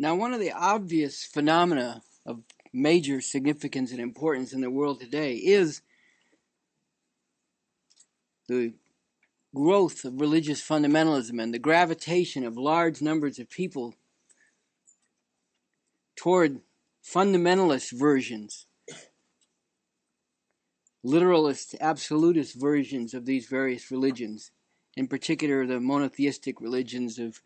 Now, one of the obvious phenomena of major significance and importance in the world today is the growth of religious fundamentalism and the gravitation of large numbers of people toward fundamentalist versions, literalist, absolutist versions of these various religions, in particular the monotheistic religions of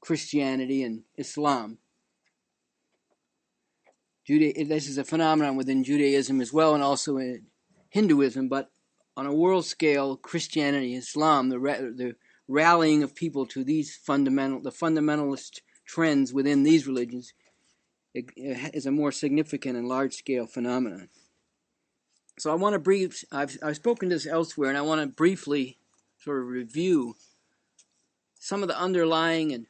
Christianity and Islam. This is a phenomenon within Judaism as well, and also in Hinduism, but on a world scale, Christianity, Islam, the rallying of people to the fundamentalist trends within these religions is a more significant and large-scale phenomenon. So I want to I've spoken to this elsewhere, and I want to briefly sort of review some of the underlying and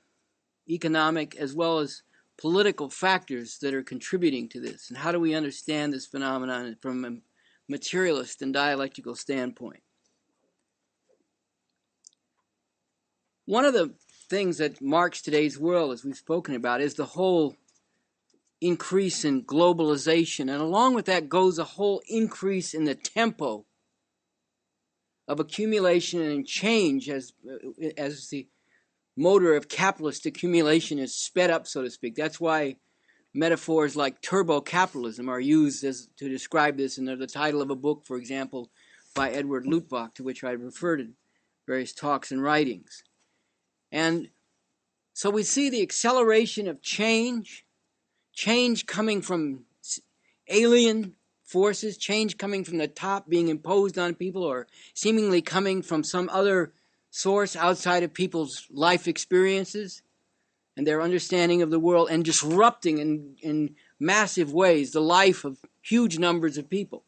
economic as well as political factors that are contributing to this, and how do we understand this phenomenon from a materialist and dialectical standpoint. One of the things that marks today's world, as we've spoken about, is the whole increase in globalization, and along with that goes a whole increase in the tempo of accumulation and change as the motor of capitalist accumulation is sped up, so to speak. That's why metaphors like turbo-capitalism are used to describe this, and they're the title of a book, for example, by Edward Luttwak, to which I referred in various talks and writings. And so we see the acceleration of change coming from alien forces, change coming from the top being imposed on people, or seemingly coming from some other source outside of people's life experiences and their understanding of the world, and disrupting in massive ways the life of huge numbers of people.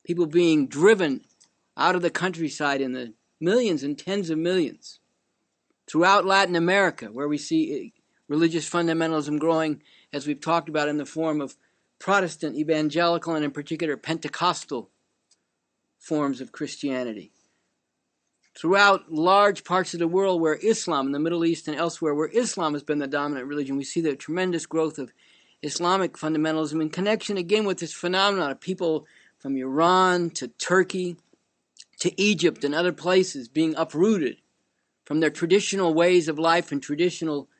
People being driven out of the countryside in the millions and tens of millions. Throughout Latin America, where we see religious fundamentalism growing, as we've talked about, in the form of Protestant, evangelical, and in particular Pentecostal forms of Christianity. Throughout large parts of the world where Islam, in the Middle East and elsewhere, where Islam has been the dominant religion, we see the tremendous growth of Islamic fundamentalism in connection again with this phenomenon of people from Iran to Turkey to Egypt and other places being uprooted from their traditional ways of life and traditional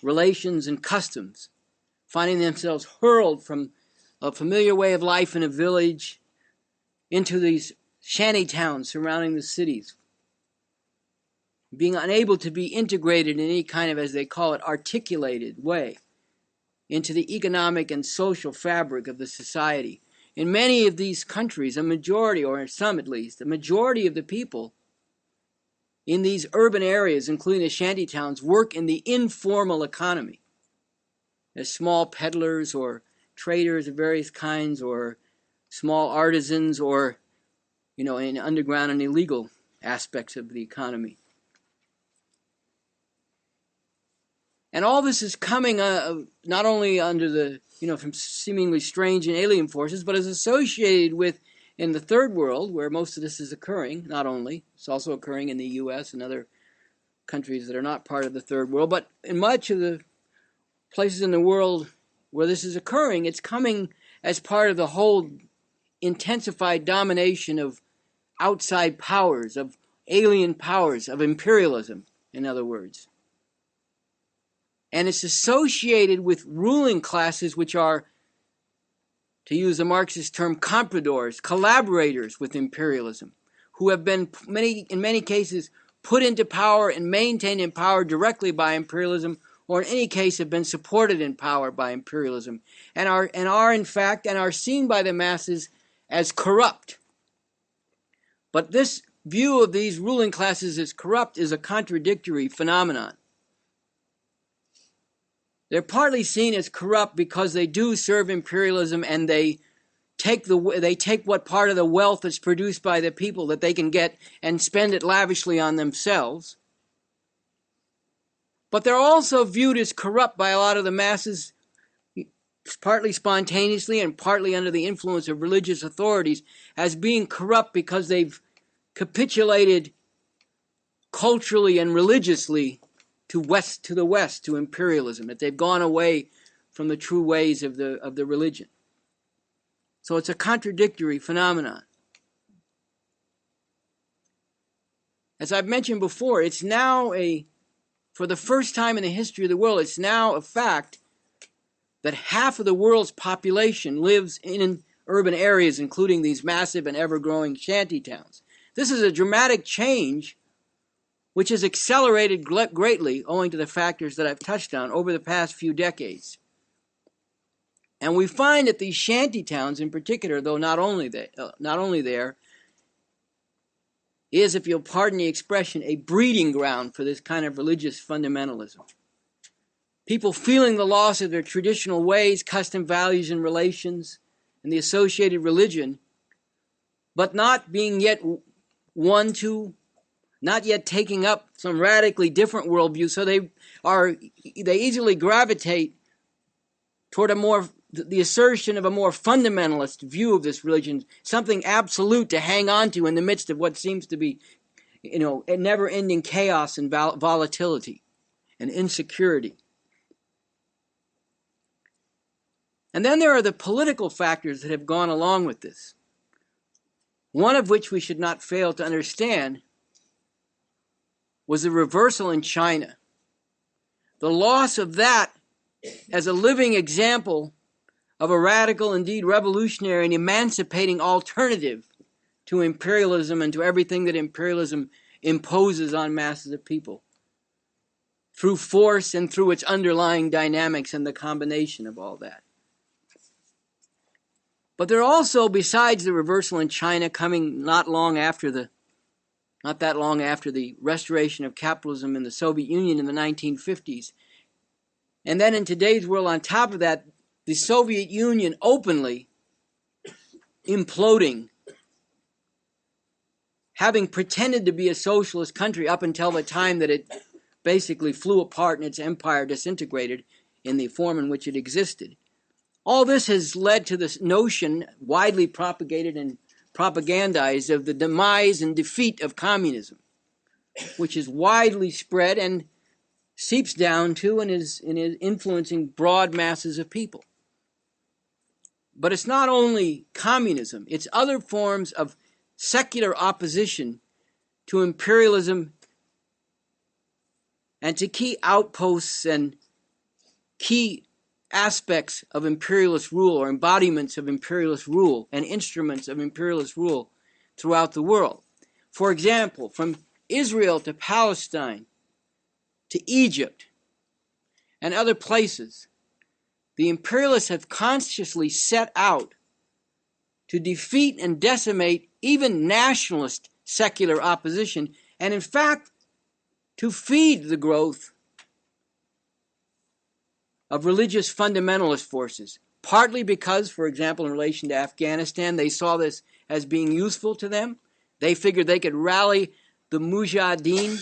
relations and customs, finding themselves hurled from a familiar way of life in a village into these shanty towns surrounding the cities, being unable to be integrated in any kind of, as they call it, articulated way into the economic and social fabric of the society. In many of these countries, a majority, or some at least, a majority of the people in these urban areas, including the shanty towns, work in the informal economy as small peddlers or traders of various kinds, or small artisans, or, in underground and illegal aspects of the economy. And all this is coming not only under the, from seemingly strange and alien forces, but is associated with, in the third world, where most of this is occurring, not only, it's also occurring in the U.S. and other countries that are not part of the third world, but in much of the places in the world where this is occurring, it's coming as part of the whole intensified domination of outside powers, of alien powers, of imperialism, in other words. And it's associated with ruling classes which are, to use a Marxist term, compradors, collaborators with imperialism, who have been, in many cases, put into power and maintained in power directly by imperialism, or in any case have been supported in power by imperialism, and are in fact, and are seen by the masses as corrupt. But this view of these ruling classes as corrupt is a contradictory phenomenon. They're partly seen as corrupt because they do serve imperialism, and they take what part of the wealth that's produced by the people that they can get and spend it lavishly on themselves. But they're also viewed as corrupt by a lot of the masses, partly spontaneously and partly under the influence of religious authorities, as being corrupt because they've capitulated culturally and religiously to the west, to imperialism, that they've gone away from the true ways of the religion. So it's a contradictory phenomenon. As I've mentioned before, it's now for the first time in the history of the world, it's now a fact that half of the world's population lives in urban areas, including these massive and ever-growing shanty towns. This is a dramatic change which has accelerated greatly owing to the factors that I've touched on over the past few decades. And we find that these shanty towns in particular, though not only there, is, if you'll pardon the expression, a breeding ground for this kind of religious fundamentalism. People feeling the loss of their traditional ways, custom, values, and relations, and the associated religion, but not being yet not yet taking up some radically different worldview, so they easily gravitate toward the assertion of a more fundamentalist view of this religion, something absolute to hang on to in the midst of what seems to be, a never-ending chaos and volatility and insecurity. And then there are the political factors that have gone along with this, one of which we should not fail to understand was the reversal in China. The loss of that as a living example of a radical, indeed revolutionary and emancipating alternative to imperialism and to everything that imperialism imposes on masses of people, through force and through its underlying dynamics and the combination of all that. But there are also, besides the reversal in China coming not that long after the restoration of capitalism in the Soviet Union in the 1950s, and then in today's world on top of that, the Soviet Union openly imploding, having pretended to be a socialist country up until the time that it basically flew apart and its empire disintegrated in the form in which it existed. All this has led to this notion, widely propagated and propagandized, of the demise and defeat of communism, which is widely spread and seeps down to and is influencing broad masses of people. But it's not only communism, it's other forms of secular opposition to imperialism and to key outposts and key aspects of imperialist rule, or embodiments of imperialist rule and instruments of imperialist rule throughout the world. For example, from Israel to Palestine to Egypt and other places, the imperialists have consciously set out to defeat and decimate even nationalist secular opposition, and in fact, to feed the growth of religious fundamentalist forces, partly because, for example, in relation to Afghanistan, they saw this as being useful to them. They figured they could rally the mujahideen,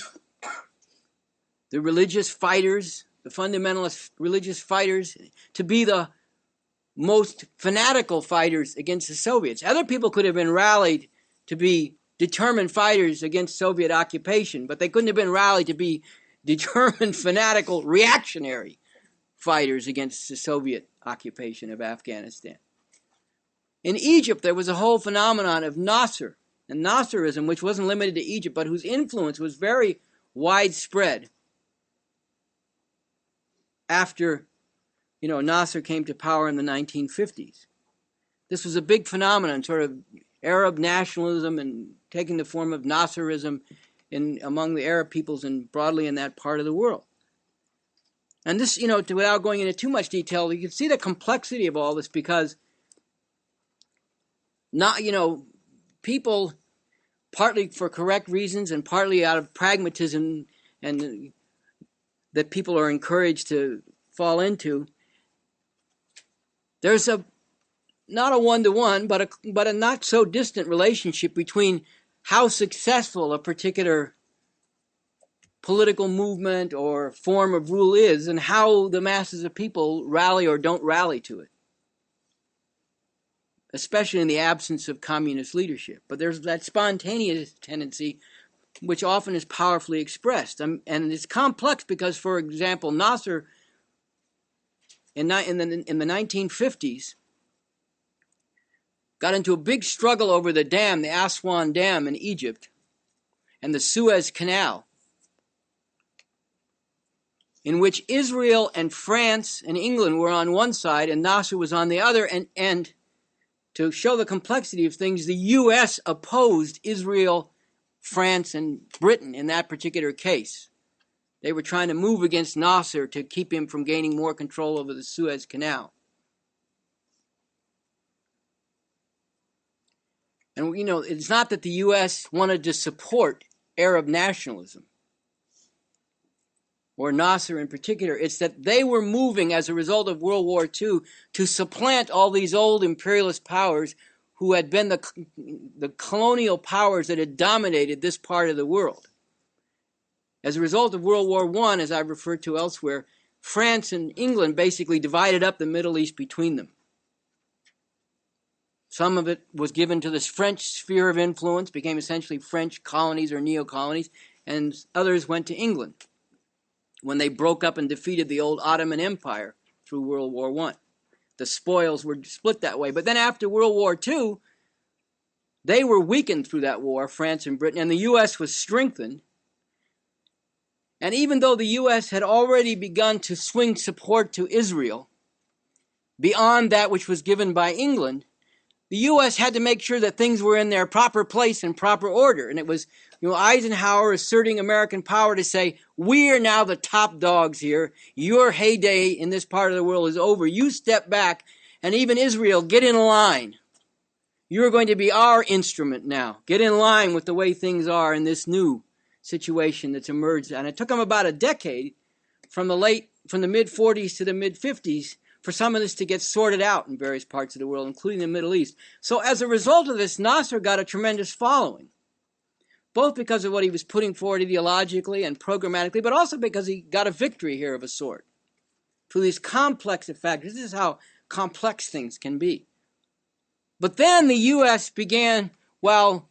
the religious fighters, the fundamentalist religious fighters, to be the most fanatical fighters against the Soviets. Other people could have been rallied to be determined fighters against Soviet occupation, but they couldn't have been rallied to be determined, fanatical, reactionary fighters against the Soviet occupation of Afghanistan. In Egypt, there was a whole phenomenon of Nasser and Nasserism, which wasn't limited to Egypt, but whose influence was very widespread after, Nasser came to power in the 1950s. This was a big phenomenon, sort of Arab nationalism and taking the form of Nasserism among the Arab peoples and broadly in that part of the world. And this, without going into too much detail, you can see the complexity of all this, because people, partly for correct reasons and partly out of pragmatism and that people are encouraged to fall into, there's not a one-to-one, but a not so distant relationship between how successful a particular political movement or form of rule is and how the masses of people rally or don't rally to it, especially in the absence of communist leadership. But there's that spontaneous tendency which often is powerfully expressed. And it's complex because, for example, Nasser in the 1950s got into a big struggle over the dam, the Aswan Dam in Egypt, and the Suez Canal, in which Israel and France and England were on one side and Nasser was on the other. And to show the complexity of things, the U.S. opposed Israel, France, and Britain in that particular case. They were trying to move against Nasser to keep him from gaining more control over the Suez Canal. And, it's not that the U.S. wanted to support Arab nationalism, or Nasser in particular. It's that they were moving as a result of World War II to supplant all these old imperialist powers who had been the colonial powers that had dominated this part of the world. As a result of World War I, as I've referred to elsewhere, France and England basically divided up the Middle East between them. Some of it was given to this French sphere of influence, became essentially French colonies or neo-colonies, and others went to England when they broke up and defeated the old Ottoman Empire through World War I. The spoils were split that way. But then after World War II, they were weakened through that war, France and Britain, and the U.S. was strengthened. And even though the U.S. had already begun to swing support to Israel beyond that which was given by England, the U.S. had to make sure that things were in their proper place and proper order. And it was Eisenhower asserting American power to say, we are now the top dogs here. Your heyday in this part of the world is over. You step back, and even Israel, get in line. You're going to be our instrument now. Get in line with the way things are in this new situation that's emerged. And it took them about a decade from the mid-40s to the mid-50s for some of this to get sorted out in various parts of the world, including the Middle East. So as a result of this, Nasser got a tremendous following, both because of what he was putting forward ideologically and programmatically, but also because he got a victory here of a sort through these complex factors. This is how complex things can be. But then the U.S. began, while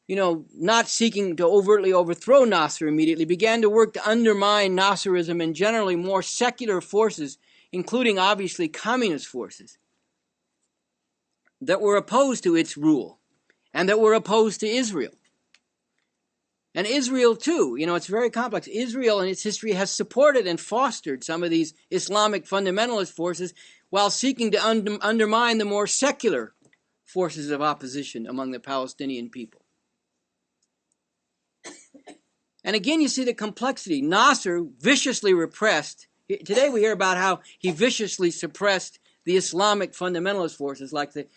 not seeking to overtly overthrow Nasser immediately, began to work to undermine Nasserism and generally more secular forces, including obviously communist forces, that were opposed to its rule and that were opposed to Israel. And Israel too, it's very complex. Israel in its history has supported and fostered some of these Islamic fundamentalist forces while seeking to undermine the more secular forces of opposition among the Palestinian people. And again, you see the complexity. Nasser viciously repressed. Today we hear about how he viciously suppressed the Islamic fundamentalist forces like the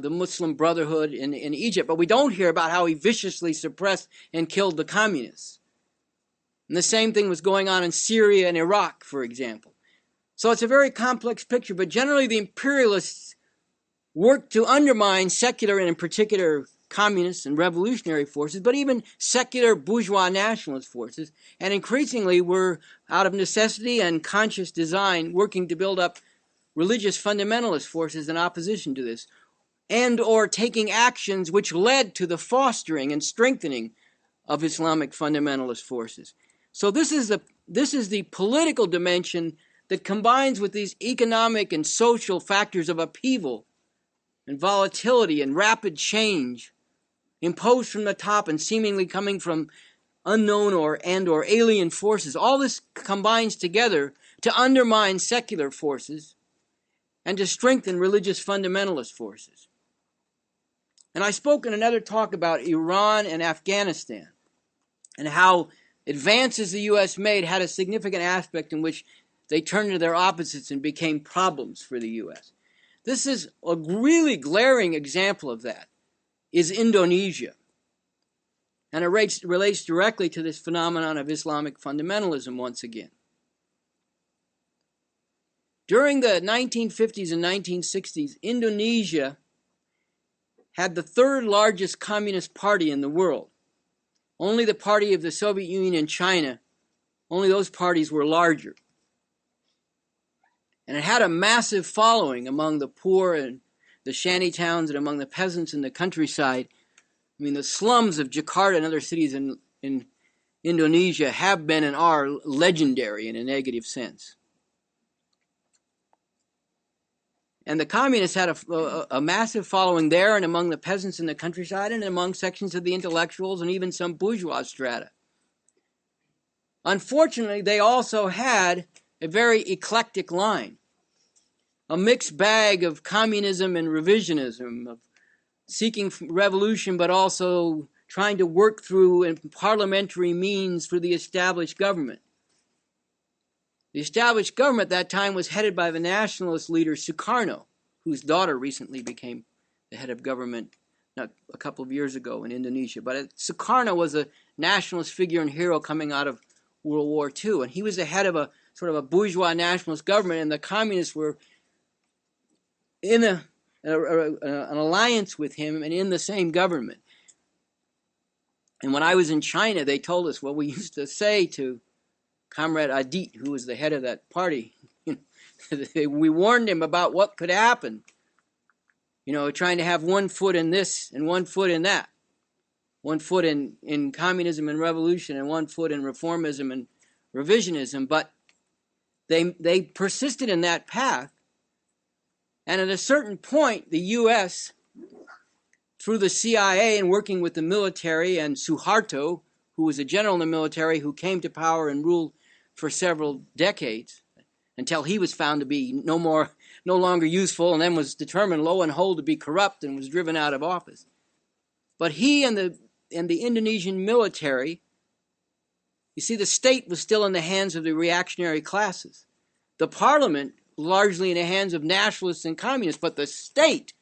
Muslim Brotherhood in Egypt, but we don't hear about how he viciously suppressed and killed the communists. And the same thing was going on in Syria and Iraq, for example. So it's a very complex picture, but generally the imperialists worked to undermine secular and in particular communist and revolutionary forces, but even secular bourgeois nationalist forces, and increasingly were, out of necessity and conscious design, working to build up religious fundamentalist forces in opposition to this, and or taking actions which led to the fostering and strengthening of Islamic fundamentalist forces. So this is the political dimension that combines with these economic and social factors of upheaval and volatility and rapid change imposed from the top and seemingly coming from unknown or alien forces. All this combines together to undermine secular forces and to strengthen religious fundamentalist forces. And I spoke in another talk about Iran and Afghanistan and how advances the U.S. made had a significant aspect in which they turned to their opposites and became problems for the U.S. This is a really glaring example of that, is Indonesia. And it relates directly to this phenomenon of Islamic fundamentalism once again. During the 1950s and 1960s, Indonesia had the third largest communist party in the world. Only the party of the Soviet Union and China, only those parties were larger. And it had a massive following among the poor and the shanty towns and among the peasants in the countryside. I mean, the slums of Jakarta and other cities in in Indonesia have been and are legendary in a negative sense. And the communists had a massive following there and among the peasants in the countryside and among sections of the intellectuals and even some bourgeois strata. Unfortunately, they also had a very eclectic line, a mixed bag of communism and revisionism, of seeking revolution but also trying to work through in parliamentary means for the established government. The established government at that time was headed by the nationalist leader Sukarno, whose daughter recently became the head of government a couple of years ago in Indonesia. But Sukarno was a nationalist figure and hero coming out of World War II, and he was the head of a sort of a bourgeois nationalist government, and the communists were in an alliance with him and in the same government. And when I was in China, they told us, well, we used to say to Comrade Adit, who was the head of that party, we warned him about what could happen, trying to have one foot in this and one foot in that, one foot in communism and revolution and one foot in reformism and revisionism. But they persisted in that path, and at a certain point, the U.S., through the CIA and working with the military and Suharto, who was a general in the military who came to power and ruled for several decades until he was found to be no longer useful, and then was determined, lo and behold, to be corrupt and was driven out of office. But he and the Indonesian military, you see, the state was still in the hands of the reactionary classes. The parliament largely in the hands of nationalists and communists, but the state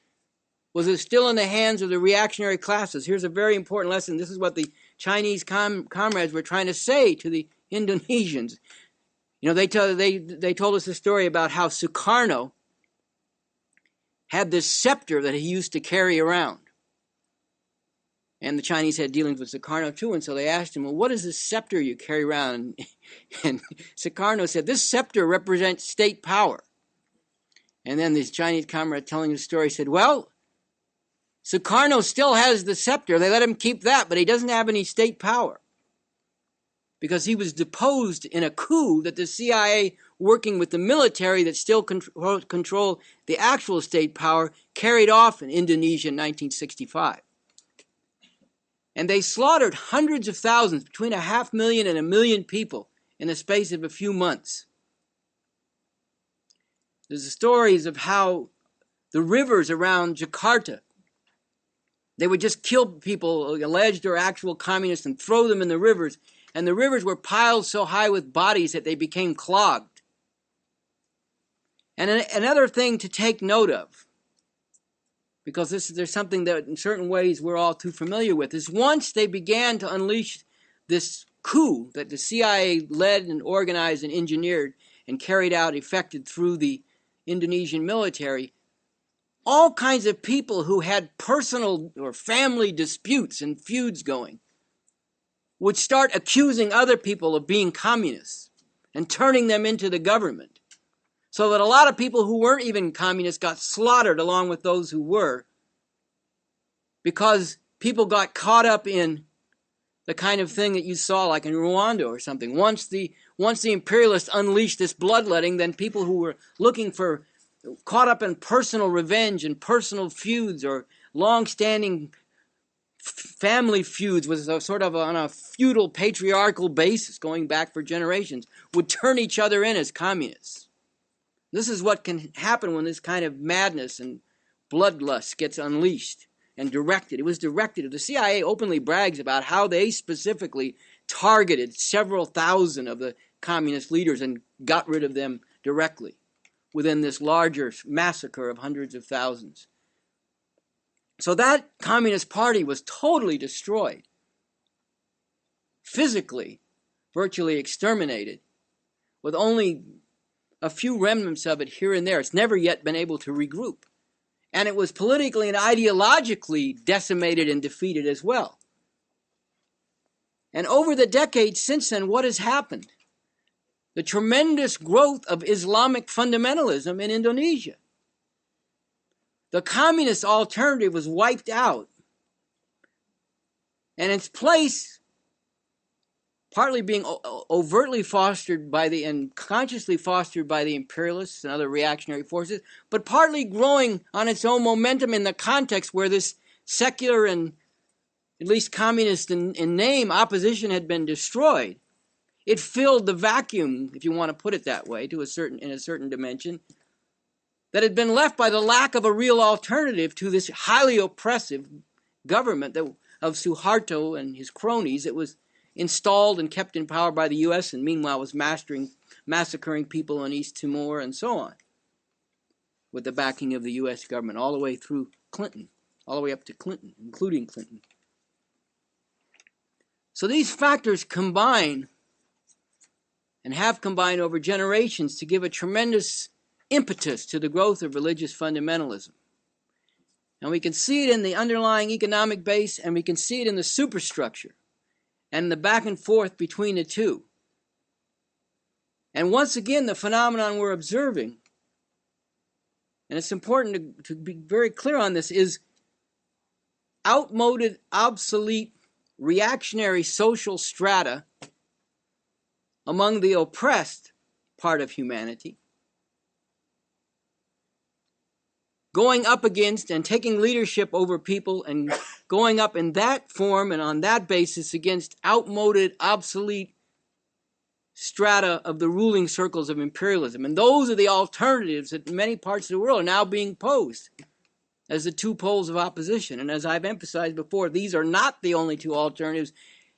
was still in the hands of the reactionary classes. Here's a very important lesson. This is what the Chinese comrades were trying to say to the Indonesians. They told us a story about how Sukarno had this scepter that he used to carry around. And the Chinese had dealings with Sukarno too, and so they asked him, well, what is this scepter you carry around? And Sukarno said, this scepter represents state power. And then this Chinese comrade telling the story said, well, Sukarno still has the scepter. They let him keep that, but he doesn't have any state power. Because he was deposed in a coup that the CIA, working with the military that still controlled the actual state power, carried off in Indonesia in 1965. And they slaughtered hundreds of thousands, between 500,000 and 1 million people in the space of a few months. There's stories of how the rivers around Jakarta, they would just kill people, alleged or actual communists, and throw them in the rivers. And the rivers were piled so high with bodies that they became clogged. And another thing to take note of, because there's something that in certain ways we're all too familiar with, is once they began to unleash this coup that the CIA led and organized and engineered and carried out, effected through the Indonesian military, all kinds of people who had personal or family disputes and feuds going would start accusing other people of being communists and turning them into the government. So that a lot of people who weren't even communists got slaughtered along with those who were, because people got caught up in the kind of thing that you saw like in Rwanda or something. Once the imperialists unleashed this bloodletting, then people who were caught up in personal revenge and personal feuds or long-standing family feuds was sort of on a feudal patriarchal basis going back for generations, would turn each other in as communists. This is what can happen when this kind of madness and bloodlust gets unleashed and directed. It was directed. The CIA openly brags about how they specifically targeted several thousand of the communist leaders and got rid of them directly within this larger massacre of hundreds of thousands. So that Communist Party was totally destroyed, physically, virtually exterminated, with only a few remnants of it here and there. It's never yet been able to regroup. And it was politically and ideologically decimated and defeated as well. And over the decades since then, what has happened? The tremendous growth of Islamic fundamentalism in Indonesia. The communist alternative was wiped out. And in its place partly being overtly fostered by and consciously fostered by the imperialists and other reactionary forces, but partly growing on its own momentum in the context where this secular and at least communist in name opposition had been destroyed. It filled the vacuum, if you want to put it that way, in a certain dimension, that had been left by the lack of a real alternative to this highly oppressive government of Suharto and his cronies. It was installed and kept in power by the U.S. and meanwhile was massacring people in East Timor and so on, with the backing of the U.S. government all the way through Clinton, all the way up to Clinton, including Clinton. So these factors combine and have combined over generations to give a tremendous impetus to the growth of religious fundamentalism. And we can see it in the underlying economic base, and we can see it in the superstructure and the back and forth between the two. And once again, the phenomenon we're observing, and it's important to be very clear on this, is outmoded, obsolete, reactionary social strata among the oppressed part of humanity, going up against and taking leadership over people and going up in that form and on that basis against outmoded, obsolete strata of the ruling circles of imperialism. And those are the alternatives that in many parts of the world are now being posed as the two poles of opposition. And as I've emphasized before, these are not the only two alternatives,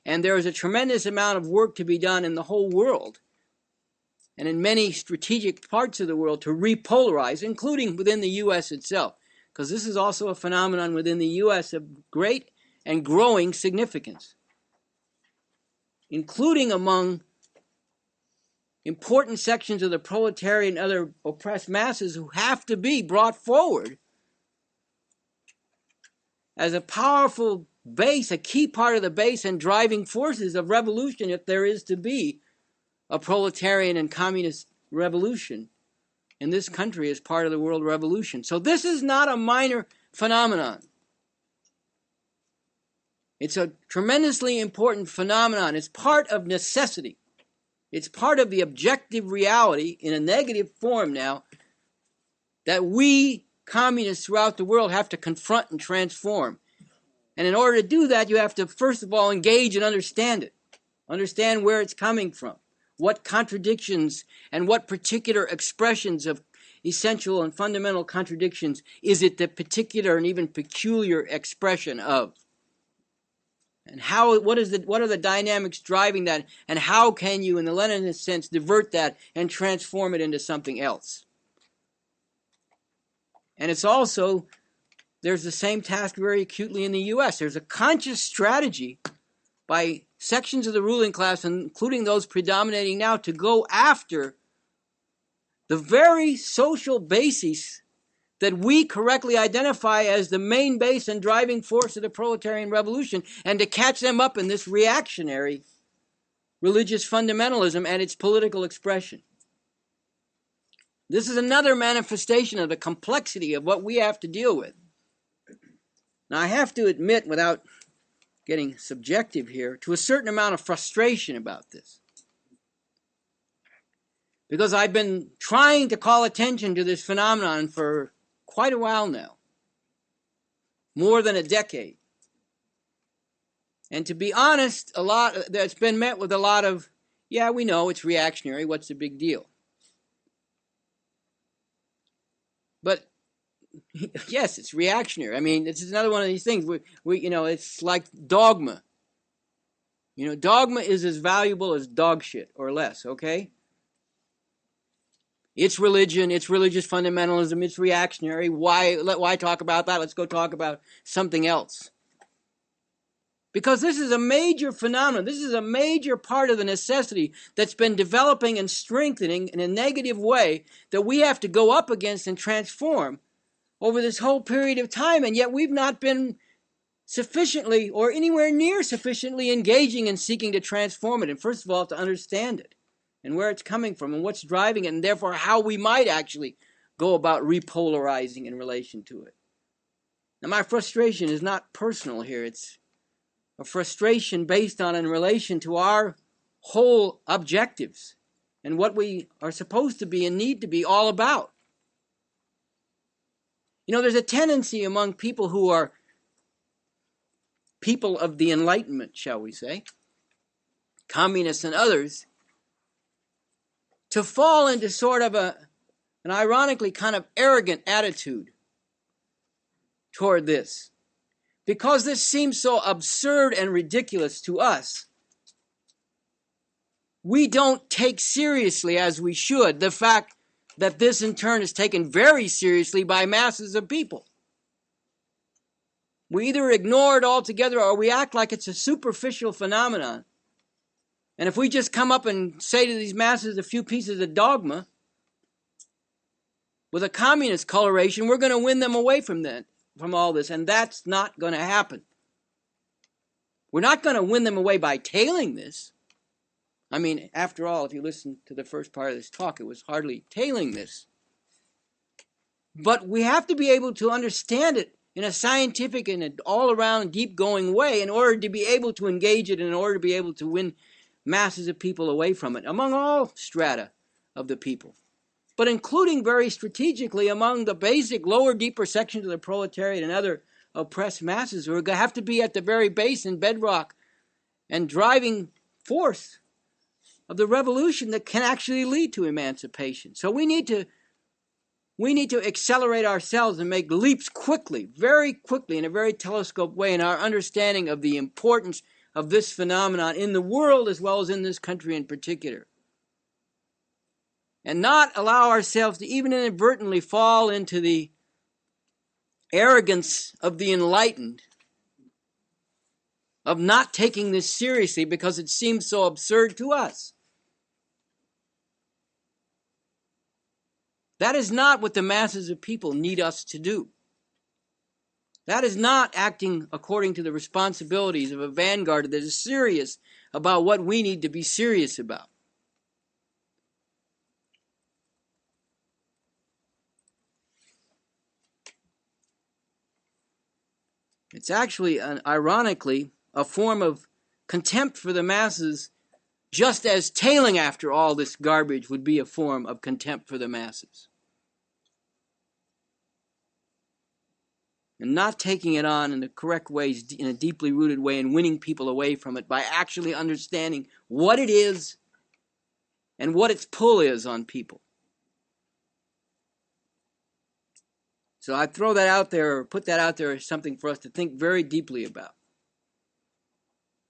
and there is a tremendous amount of work to be done in the whole world and in many strategic parts of the world to repolarize, including within the U.S. itself, because this is also a phenomenon within the U.S. of great and growing significance, including among important sections of the proletariat and other oppressed masses who have to be brought forward as a powerful base, a key part of the base and driving forces of revolution if there is to be a proletarian and communist revolution in this country as part of the world revolution. So this is not a minor phenomenon. It's a tremendously important phenomenon. It's part of necessity. It's part of the objective reality in a negative form now that we communists throughout the world have to confront and transform. And in order to do that, you have to, first of all, engage and understand it. Understand where it's coming from. What contradictions and what particular expressions of essential and fundamental contradictions is it the particular and even peculiar expression of? And what are the dynamics driving that? And how can you, in the Leninist sense, divert that and transform it into something else? And it's also, there's the same task very acutely in the U.S. There's a conscious strategy by sections of the ruling class, including those predominating now, to go after the very social bases that we correctly identify as the main base and driving force of the proletarian revolution, and to catch them up in this reactionary religious fundamentalism and its political expression. This is another manifestation of the complexity of what we have to deal with. Now, I have to admit, without getting subjective here, to a certain amount of frustration about this. Because I've been trying to call attention to this phenomenon for quite a while now. More than a decade. And to be honest, that's been met with a lot of, yeah, we know it's reactionary, what's the big deal? But yes, it's reactionary. I mean, this is another one of these things. It's like dogma. Dogma is as valuable as dog shit, or less, okay? It's religion, it's religious fundamentalism, it's reactionary. Why talk about that? Let's go talk about something else. Because this is a major phenomenon. This is a major part of the necessity that's been developing and strengthening in a negative way that we have to go up against and transform over this whole period of time, and yet we've not been sufficiently or anywhere near sufficiently engaging in seeking to transform it, and first of all, to understand it, and where it's coming from, and what's driving it, and therefore how we might actually go about repolarizing in relation to it. Now, my frustration is not personal here. It's a frustration based on in relation to our whole objectives and what we are supposed to be and need to be all about. You know, there's a tendency among people who are people of the Enlightenment, shall we say, communists and others, to fall into sort of an ironically kind of arrogant attitude toward this. Because this seems so absurd and ridiculous to us, we don't take seriously as we should the fact that this in turn is taken very seriously by masses of people. We either ignore it altogether or we act like it's a superficial phenomenon. And if we just come up and say to these masses a few pieces of dogma with a communist coloration, we're going to win them away from all this, and that's not going to happen. We're not going to win them away by tailing this. I mean, after all, if you listen to the first part of this talk, it was hardly tailing this. But we have to be able to understand it in a scientific and an all-around deep-going way in order to be able to engage it, in order to be able to win masses of people away from it, among all strata of the people. But including very strategically among the basic lower, deeper sections of the proletariat and other oppressed masses who have to be at the very base and bedrock and driving force of the revolution that can actually lead to emancipation. So we need to accelerate ourselves and make leaps quickly, very quickly, in a very telescoped way in our understanding of the importance of this phenomenon in the world as well as in this country in particular. And not allow ourselves to even inadvertently fall into the arrogance of the enlightened, of not taking this seriously because it seems so absurd to us. That is not what the masses of people need us to do. That is not acting according to the responsibilities of a vanguard that is serious about what we need to be serious about. It's actually, ironically, a form of contempt for the masses, just as tailing after all this garbage would be a form of contempt for the masses. And not taking it on in the correct ways, in a deeply rooted way, and winning people away from it by actually understanding what it is and what its pull is on people. So I throw that out there, or put that out there as something for us to think very deeply about.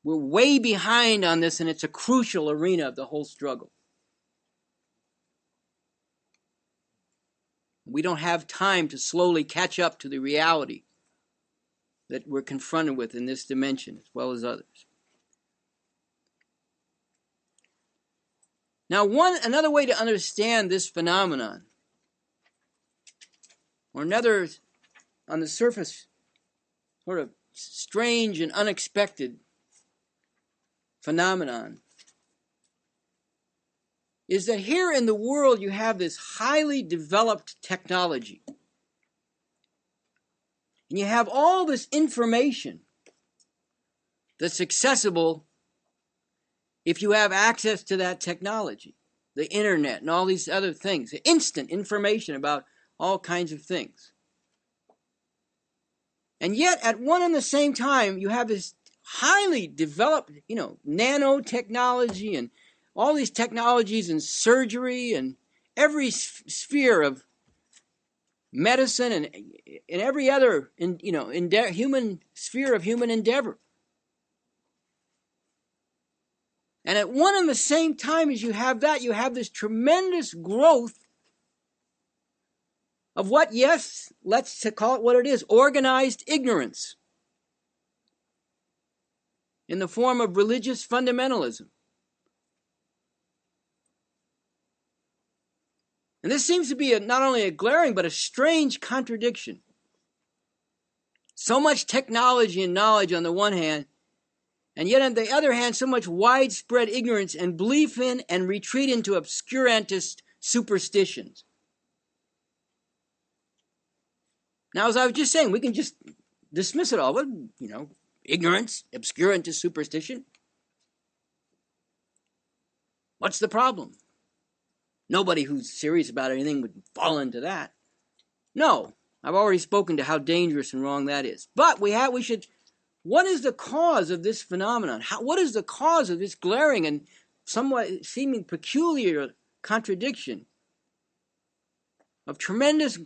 We're way behind on this, and it's a crucial arena of the whole struggle. We don't have time to slowly catch up to the reality that we're confronted with in this dimension, as well as others. Now, another way to understand this phenomenon, or another, on the surface, sort of strange and unexpected phenomenon, is that here in the world you have this highly developed technology. And you have all this information that's accessible if you have access to that technology, the internet and all these other things, instant information about all kinds of things. And yet, at one and the same time, you have this highly developed, nanotechnology and all these technologies in surgery and every sphere of medicine and in every other, human sphere of human endeavor. And at one and the same time as you have that, you have this tremendous growth of what, yes, let's call it what it is, organized ignorance in the form of religious fundamentalism. And this seems to be not only a glaring, but a strange contradiction. So much technology and knowledge on the one hand, and yet on the other hand, so much widespread ignorance and belief in and retreat into obscurantist superstitions. Now, as I was just saying, we can just dismiss it all. Well, ignorance, obscurantist superstition. What's the problem? Nobody who's serious about anything would fall into that. No, I've already spoken to how dangerous and wrong that is. But we should. What is the cause of this phenomenon? What is the cause of this glaring and somewhat seeming peculiar contradiction of tremendous,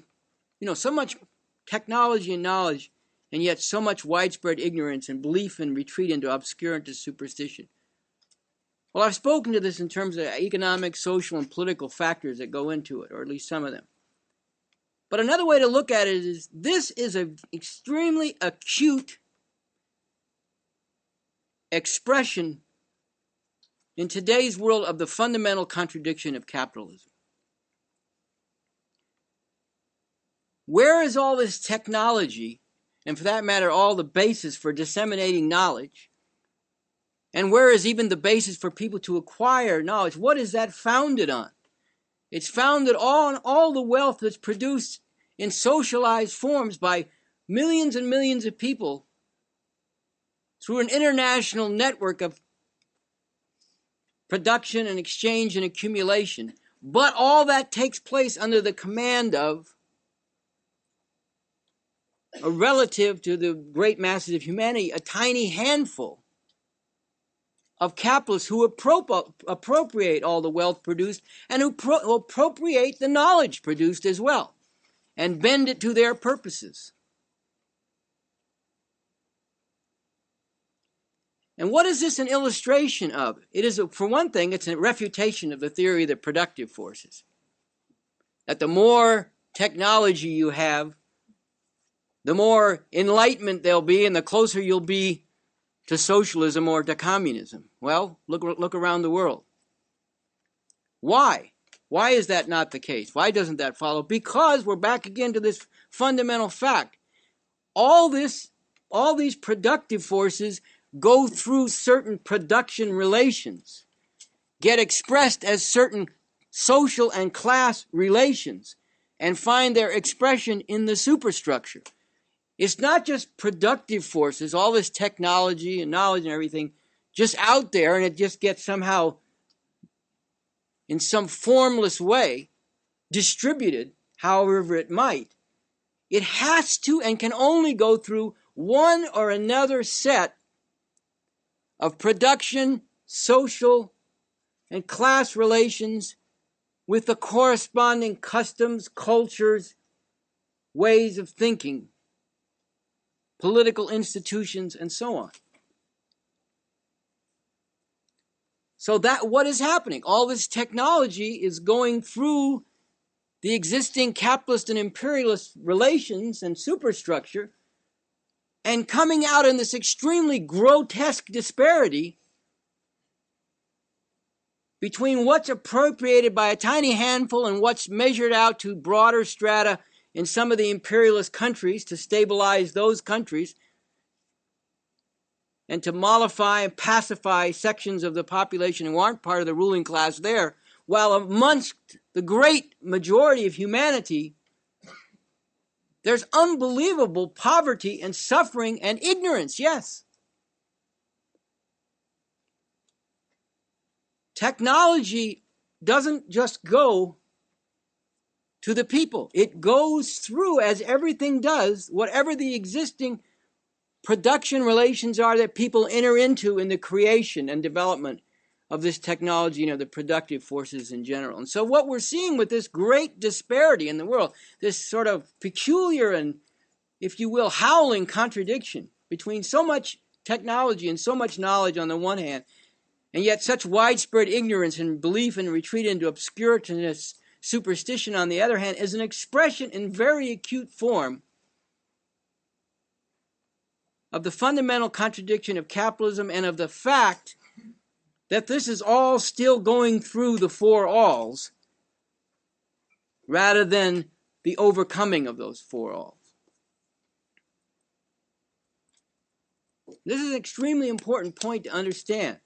so much technology and knowledge, and yet so much widespread ignorance and belief and retreat into obscurity and superstition? Well, I've spoken to this in terms of economic, social, and political factors that go into it, or at least some of them. But another way to look at it is this is an extremely acute expression in today's world of the fundamental contradiction of capitalism. Where is all this technology, and for that matter, all the basis for disseminating knowledge? And where is even the basis for people to acquire knowledge? What is that founded on? It's founded on all the wealth that's produced in socialized forms by millions and millions of people through an international network of production and exchange and accumulation. But all that takes place under the command of a relative to the great masses of humanity, a tiny handful of capitalists who appropriate all the wealth produced and who appropriate the knowledge produced as well and bend it to their purposes. And what is this an illustration of? It is, for one thing, it's a refutation of the theory of the productive forces. That the more technology you have, the more enlightenment there'll be and the closer you'll be to socialism or to communism. Well, look around the world. Why? Why is that not the case? Why doesn't that follow? Because we're back again to this fundamental fact. All these productive forces go through certain production relations, get expressed as certain social and class relations, and find their expression in the superstructure. It's not just productive forces, all this technology and knowledge and everything, just out there, and it just gets somehow, in some formless way, distributed however it might. It has to and can only go through one or another set of production, social, and class relations with the corresponding customs, cultures, ways of thinking, political institutions, and so on. So that what is happening? All this technology is going through the existing capitalist and imperialist relations and superstructure and coming out in this extremely grotesque disparity between what's appropriated by a tiny handful and what's measured out to broader strata in some of the imperialist countries to stabilize those countries and to mollify and pacify sections of the population who aren't part of the ruling class there, while amongst the great majority of humanity, there's unbelievable poverty and suffering and ignorance, yes. Technology doesn't just go to the people. It goes through, as everything does, whatever the existing production relations are that people enter into in the creation and development of this technology and the productive forces in general. And so what we're seeing with this great disparity in the world, this sort of peculiar and, if you will, howling contradiction between so much technology and so much knowledge on the one hand, and yet such widespread ignorance and belief and retreat into obscuritous superstition on the other hand, is an expression in very acute form of the fundamental contradiction of capitalism and of the fact that this is all still going through the four alls rather than the overcoming of those four alls. This is an extremely important point to understand.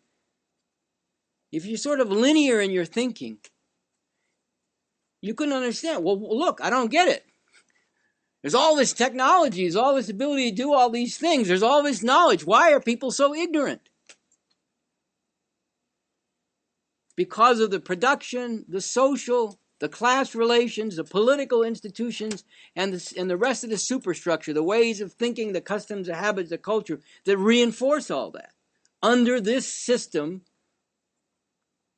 If you're sort of linear in your thinking, you couldn't understand. Well, look, I don't get it. There's all this technology, there's all this ability to do all these things, there's all this knowledge. Why are people so ignorant? because of the production, the social, the class relations, the political institutions, and the rest of the superstructure, the ways of thinking, the customs, the habits, the culture that reinforce all that under this system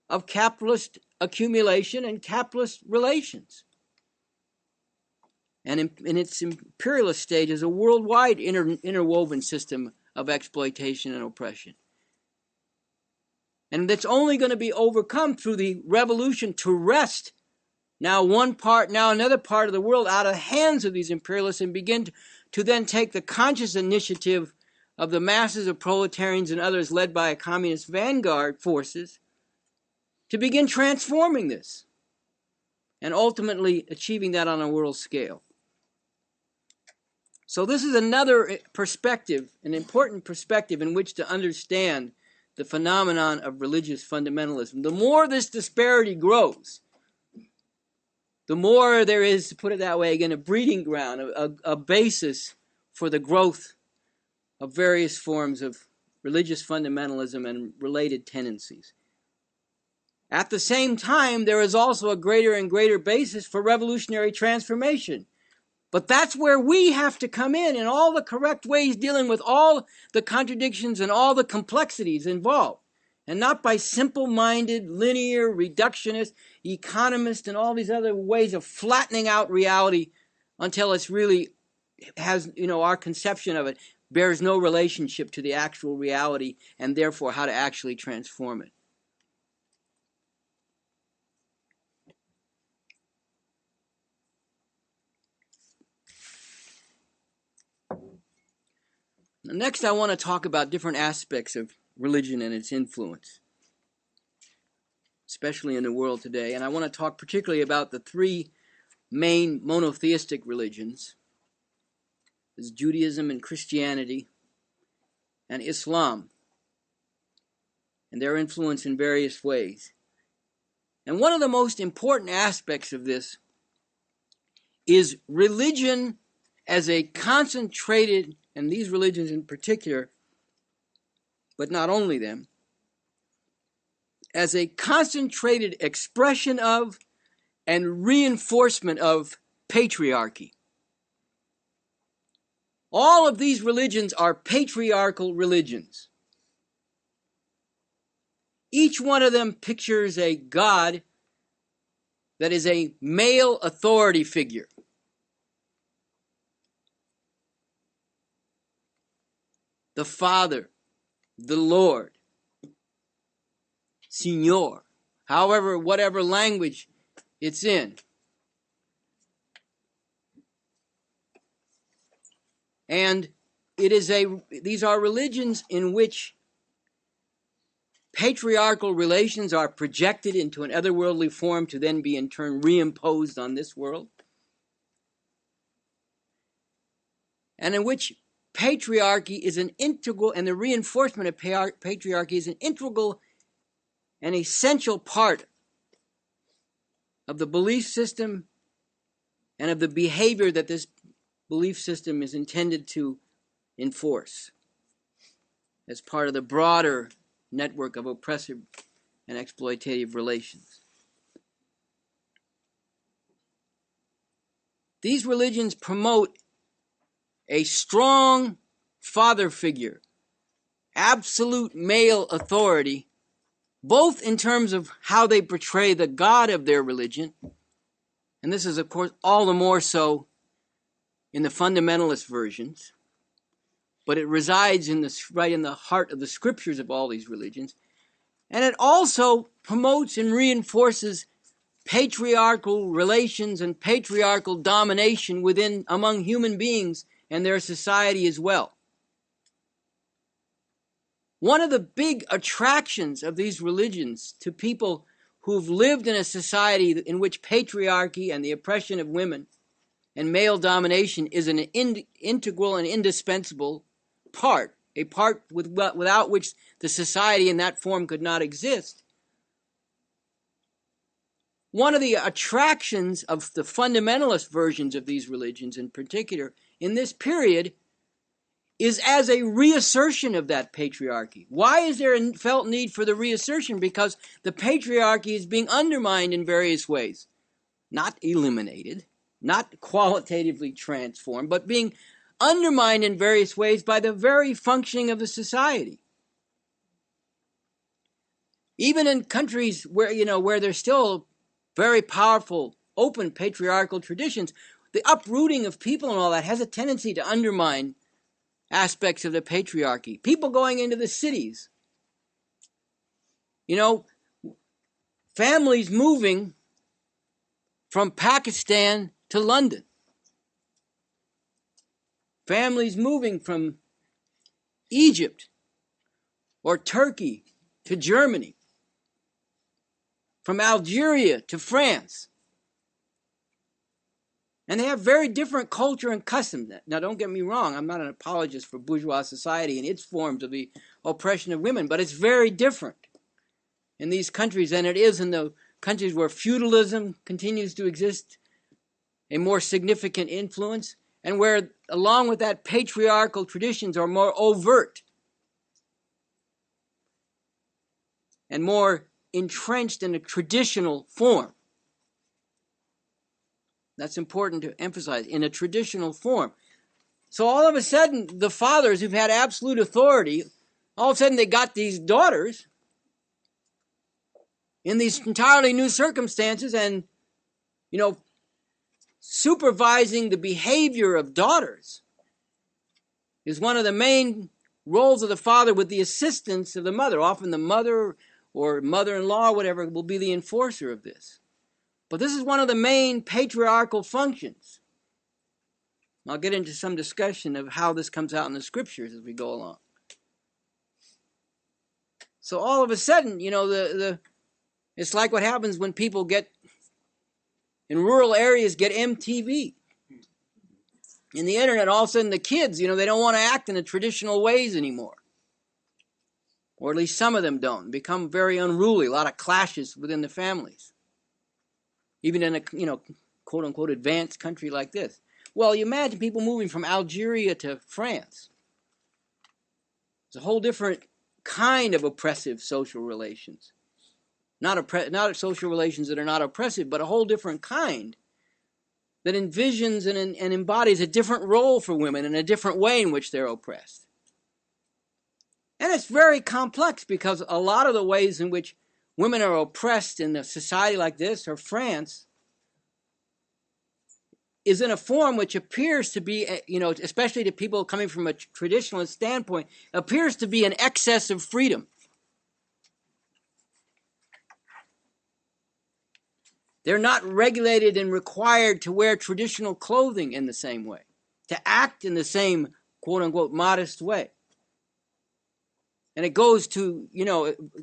of capitalist accumulation and capitalist relations. And in its imperialist stage is a worldwide interwoven system of exploitation and oppression. And that's only going to be overcome through the revolution to wrest now one part, now another part of the world out of the hands of these imperialists and begin to then take the conscious initiative of the masses of proletarians and others led by a communist vanguard forces to begin transforming this and ultimately achieving that on a world scale. So this is another perspective, an important perspective in which to understand the phenomenon of religious fundamentalism. The more this disparity grows, the more there is, to put it that way again, a breeding ground, a basis for the growth of various forms of religious fundamentalism and related tendencies. At the same time, there is also a greater and greater basis for revolutionary transformation. But that's where we have to come in all the correct ways, dealing with all the contradictions and all the complexities involved. And not by simple-minded, linear, reductionist, economist, and all these other ways of flattening out reality until it's really has, our conception of it bears no relationship to the actual reality and therefore how to actually transform it. Next, I want to talk about different aspects of religion and its influence, especially in the world today. And I want to talk particularly about the three main monotheistic religions: is Judaism and Christianity and Islam, and their influence in various ways. And one of the most important aspects of this is religion as a concentrated, and these religions in particular, but not only them, as a concentrated expression of and reinforcement of patriarchy. All of these religions are patriarchal religions. Each one of them pictures a God that is a male authority figure. The Father, the Lord, Señor, whatever language it's in. And these are religions in which patriarchal relations are projected into an otherworldly form to then be in turn reimposed on this world. And in which patriarchy is an integral, and the reinforcement of patriarchy is an integral and essential part of the belief system and of the behavior that this belief system is intended to enforce as part of the broader network of oppressive and exploitative relations. These religions promote a strong father figure, absolute male authority, both in terms of how they portray the God of their religion, and this is, of course, all the more so in the fundamentalist versions, but it resides right in the heart of the scriptures of all these religions, and it also promotes and reinforces patriarchal relations and patriarchal domination among human beings and their society as well. One of the big attractions of these religions to people who've lived in a society in which patriarchy and the oppression of women and male domination is an integral and indispensable part, a part without which the society in that form could not exist. One of the attractions of the fundamentalist versions of these religions in particular in this period is as a reassertion of that patriarchy. Why is there a felt need for the reassertion? Because the patriarchy is being undermined in various ways. Not eliminated, not qualitatively transformed, but being undermined in various ways by the very functioning of the society. Even in countries where there's still very powerful, open patriarchal traditions, the uprooting of people and all that has a tendency to undermine aspects of the patriarchy. People going into the cities. Families moving from Pakistan to London. Families moving from Egypt or Turkey to Germany. From Algeria to France. And they have very different culture and customs. Now, don't get me wrong. I'm not an apologist for bourgeois society and its forms of the oppression of women, but it's very different in these countries than it is in the countries where feudalism continues to exist, a more significant influence, and where, along with that, patriarchal traditions are more overt and more entrenched in a traditional form. That's important to emphasize, in a traditional form. So all of a sudden, the fathers who've had absolute authority, all of a sudden they got these daughters in these entirely new circumstances, and, supervising the behavior of daughters is one of the main roles of the father with the assistance of the mother. Often the mother or mother-in-law or whatever will be the enforcer of this. But this is one of the main patriarchal functions. I'll get into some discussion of how this comes out in the scriptures as we go along. So all of a sudden, it's like what happens when people in rural areas get MTV. In the internet, all of a sudden the kids, they don't want to act in the traditional ways anymore. Or at least some of them don't. Become very unruly. A lot of clashes within the families. Even in a, quote-unquote advanced country like this. Well, you imagine people moving from Algeria to France. It's a whole different kind of oppressive social relations. Not social relations that are not oppressive, but a whole different kind that envisions and embodies a different role for women and a different way in which they're oppressed. And it's very complex because a lot of the ways in which women are oppressed in a society like this, or France, is in a form which appears to be, especially to people coming from a traditionalist standpoint, appears to be an excess of freedom. They're not regulated and required to wear traditional clothing in the same way, to act in the same, quote-unquote, modest way. And it goes to,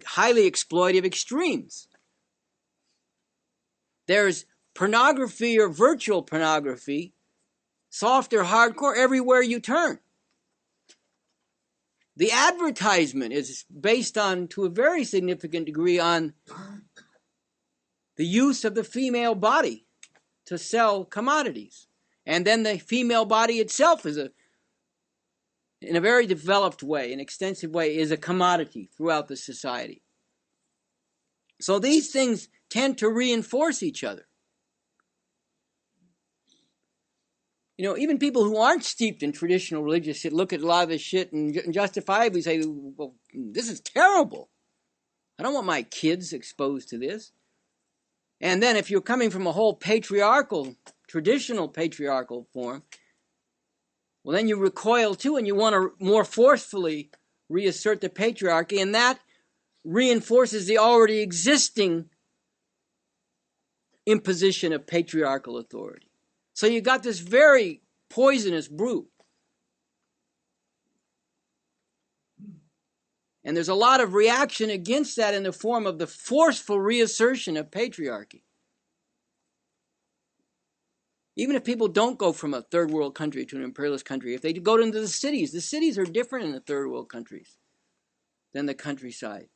highly exploitive extremes. There's pornography or virtual pornography, soft or hardcore, everywhere you turn. The advertisement is based on, to a very significant degree, on the use of the female body to sell commodities. And then the female body itself is in a very developed way, an extensive way, is a commodity throughout the society. So these things tend to reinforce each other. Even people who aren't steeped in traditional religious shit look at a lot of this shit and justifiably say, well, this is terrible. I don't want my kids exposed to this. And then if you're coming from a whole traditional patriarchal form, well, then you recoil too, and you want to more forcefully reassert the patriarchy, and that reinforces the already existing imposition of patriarchal authority. So you got this very poisonous brew. And there's a lot of reaction against that in the form of the forceful reassertion of patriarchy. Even if people don't go from a third world country to an imperialist country, if they go into the cities are different in the third world countries than the countryside.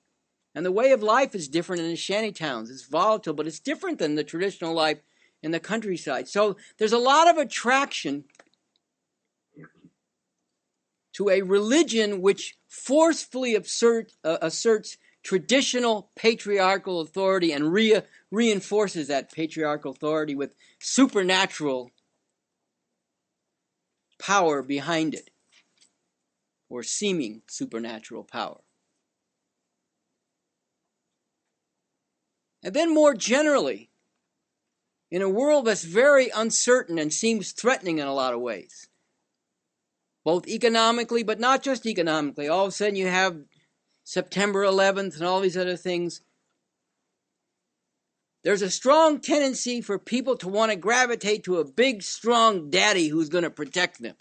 And the way of life is different in the shanty towns. It's volatile, but it's different than the traditional life in the countryside. So there's a lot of attraction to a religion which forcefully asserts traditional patriarchal authority and reinforces that patriarchal authority with supernatural power behind it, or seeming supernatural power. And then more generally, in a world that's very uncertain and seems threatening in a lot of ways, both economically, but not just economically. All of a sudden you have September 11th and all these other things. There's a strong tendency for people to want to gravitate to a big, strong daddy who's going to protect them.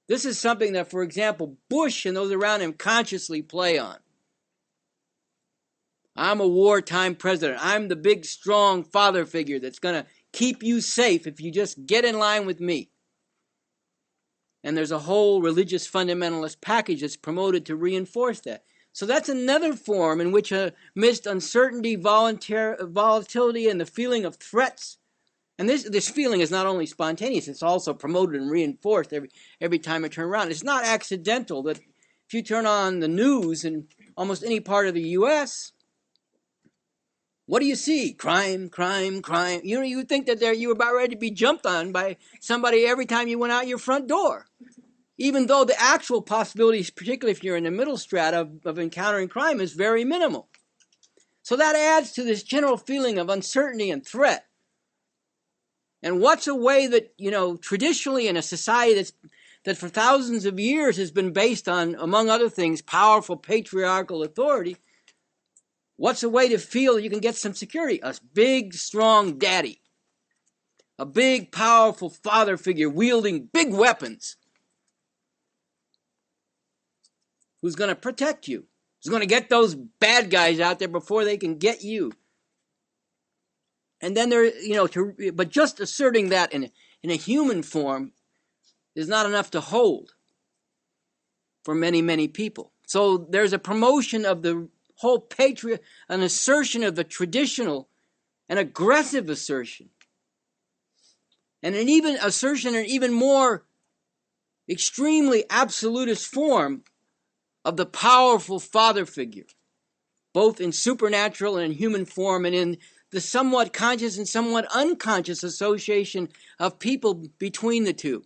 This is something that, for example, Bush and those around him consciously play on. I'm a wartime president. I'm the big, strong father figure that's going to keep you safe if you just get in line with me. And there's a whole religious fundamentalist package that's promoted to reinforce that. So that's another form in which, amidst uncertainty, volatility, and the feeling of threats, and this feeling is not only spontaneous, it's also promoted and reinforced every time I turn around. It's not accidental that if you turn on the news in almost any part of the U.S., what do you see? Crime, crime, crime. You would think that you were about ready to be jumped on by somebody every time you went out your front door. Even though the actual possibilities, particularly if you're in the middle strata of encountering crime, is very minimal. So that adds to this general feeling of uncertainty and threat. And what's a way that, traditionally in a society that for thousands of years has been based on, among other things, powerful patriarchal authority, what's a way to feel you can get some security? A big, strong daddy. A big, powerful father figure wielding big weapons. Who's going to protect you? Who's going to get those bad guys out there before they can get you? And then but just asserting that in a human form is not enough to hold for many, many people. So there's a promotion of the whole an assertion of the traditional, an aggressive assertion, and an even more extremely absolutist form of the powerful father figure, both in supernatural and in human form, and in the somewhat conscious and somewhat unconscious association of people between the two.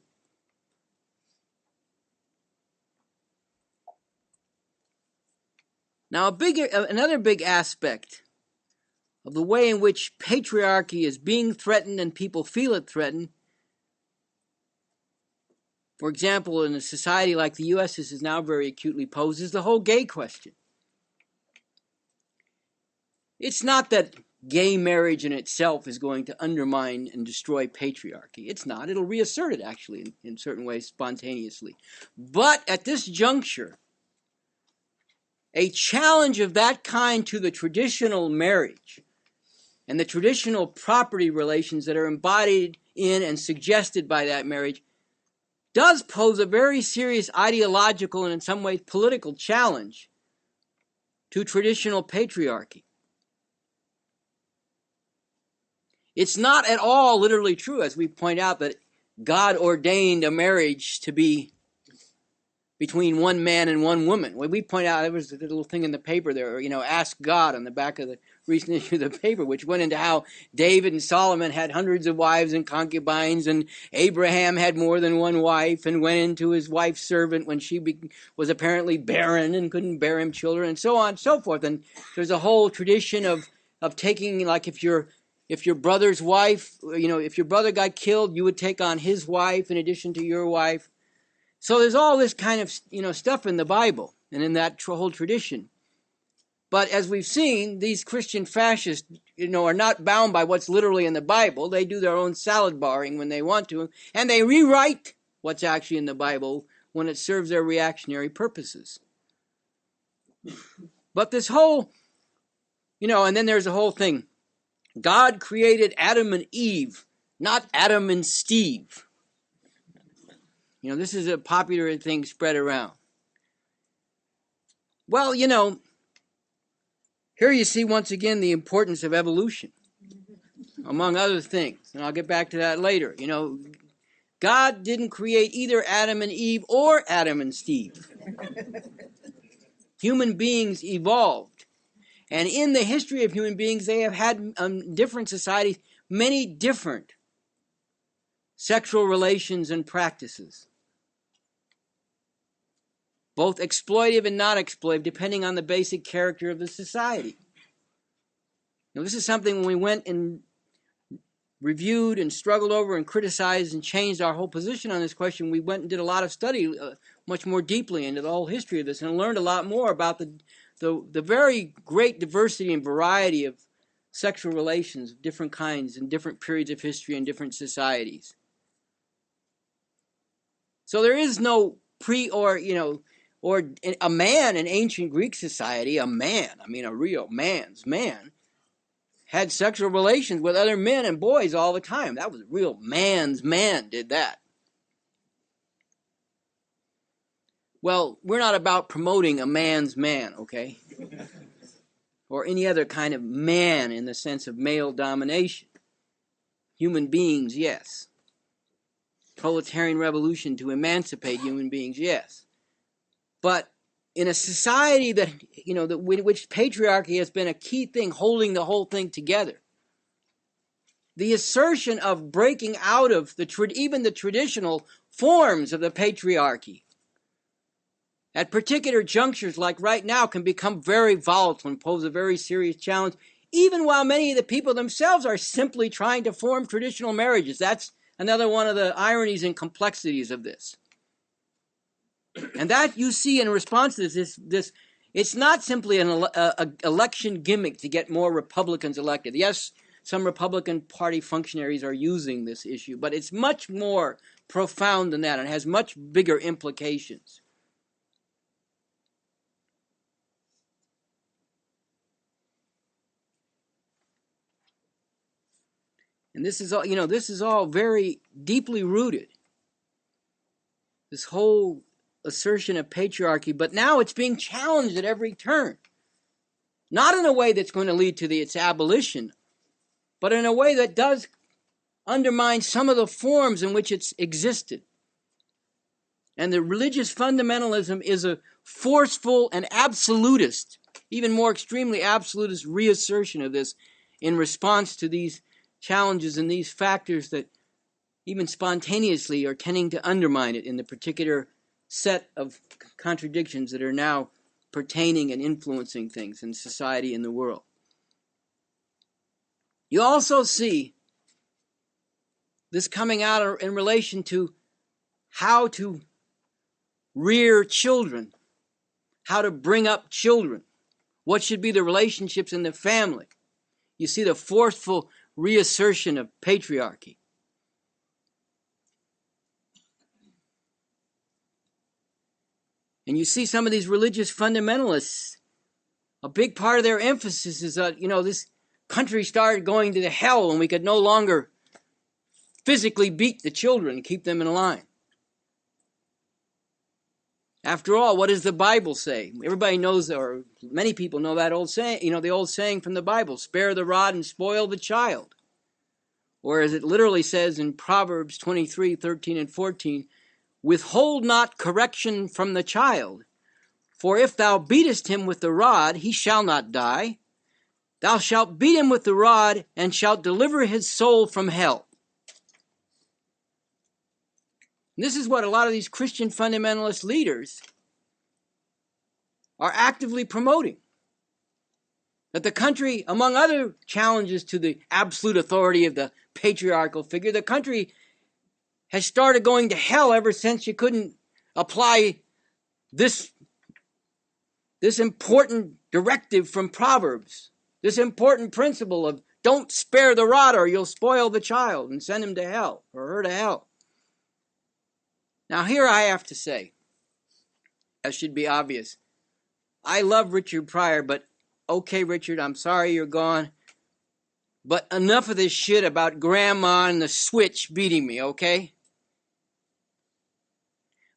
Now, another big aspect of the way in which patriarchy is being threatened and people feel it threatened, for example, in a society like the U.S., this is now very acutely posed, is the whole gay question. It's not that gay marriage in itself is going to undermine and destroy patriarchy. It's not. It'll reassert it, actually, in certain ways, spontaneously. But at this juncture, a challenge of that kind to the traditional marriage and the traditional property relations that are embodied in and suggested by that marriage does pose a very serious ideological and in some ways political challenge to traditional patriarchy. It's not at all literally true, as we point out, that God ordained a marriage to be between one man and one woman. When we point out, there was a little thing in the paper there, Ask God on the back of the recent issue of the paper, which went into how David and Solomon had hundreds of wives and concubines, and Abraham had more than one wife and went into his wife's servant when she was apparently barren and couldn't bear him children, and so on and so forth. And there's a whole tradition of taking, like if your brother's wife, if your brother got killed, you would take on his wife in addition to your wife. So there's all this kind of, stuff in the Bible and in that whole tradition. But as we've seen, these Christian fascists, are not bound by what's literally in the Bible. They do their own salad barring when they want to, and they rewrite what's actually in the Bible when it serves their reactionary purposes. But this whole, and then there's the whole thing. God created Adam and Eve, not Adam and Steve. This is a popular thing spread around. Well, here you see once again the importance of evolution, among other things. And I'll get back to that later. God didn't create either Adam and Eve or Adam and Steve. Human beings evolved. And in the history of human beings, they have had different societies, many different sexual relations and practices, both exploitive and not exploitive, depending on the basic character of the society. Now, this is something when we went and reviewed and struggled over and criticized and changed our whole position on this question, we went and did a lot of study much more deeply into the whole history of this and learned a lot more about the very great diversity and variety of sexual relations of different kinds in different periods of history and different societies. So there is no or a man in ancient Greek society, a real man's man, had sexual relations with other men and boys all the time. That was a real man's man did that. Well, we're not about promoting a man's man, okay? Or any other kind of man in the sense of male domination. Human beings, yes. Proletarian revolution to emancipate human beings, yes. But in a society that, which patriarchy has been a key thing holding the whole thing together, the assertion of breaking out of even the traditional forms of the patriarchy at particular junctures like right now can become very volatile and pose a very serious challenge, even while many of the people themselves are simply trying to form traditional marriages. That's another one of the ironies and complexities of this. And that you see in response to this it's not simply an election gimmick to get more Republicans elected. Yes, some Republican Party functionaries are using this issue, but it's much more profound than that and has much bigger implications. And this is all very deeply rooted. This whole assertion of patriarchy, but now it's being challenged at every turn. Not in a way that's going to lead to its abolition, but in a way that does undermine some of the forms in which it's existed. And the religious fundamentalism is a forceful and absolutist, even more extremely absolutist reassertion of this in response to these challenges and these factors that even spontaneously are tending to undermine it in the particular set of contradictions that are now pertaining and influencing things in society and the world. You also see this coming out in relation to how to rear children, how to bring up children, what should be the relationships in the family. You see the forceful reassertion of patriarchy. And you see some of these religious fundamentalists, a big part of their emphasis is that, this country started going to the hell when we could no longer physically beat the children and keep them in line. After all, what does the Bible say? Everybody knows, or many people know that old saying, the old saying from the Bible, spare the rod and spoil the child. Or as it literally says in Proverbs 23:13 and 14, withhold not correction from the child, for if thou beatest him with the rod, he shall not die. Thou shalt beat him with the rod, and shalt deliver his soul from hell. And this is what a lot of these Christian fundamentalist leaders are actively promoting. That the country, among other challenges to the absolute authority of the patriarchal figure, the country has started going to hell ever since you couldn't apply this important directive from Proverbs, this important principle of don't spare the rod or you'll spoil the child and send him to hell or her to hell. Now here I have to say, as should be obvious, I love Richard Pryor, but okay, Richard, I'm sorry you're gone, but enough of this shit about grandma and the switch beating me, okay?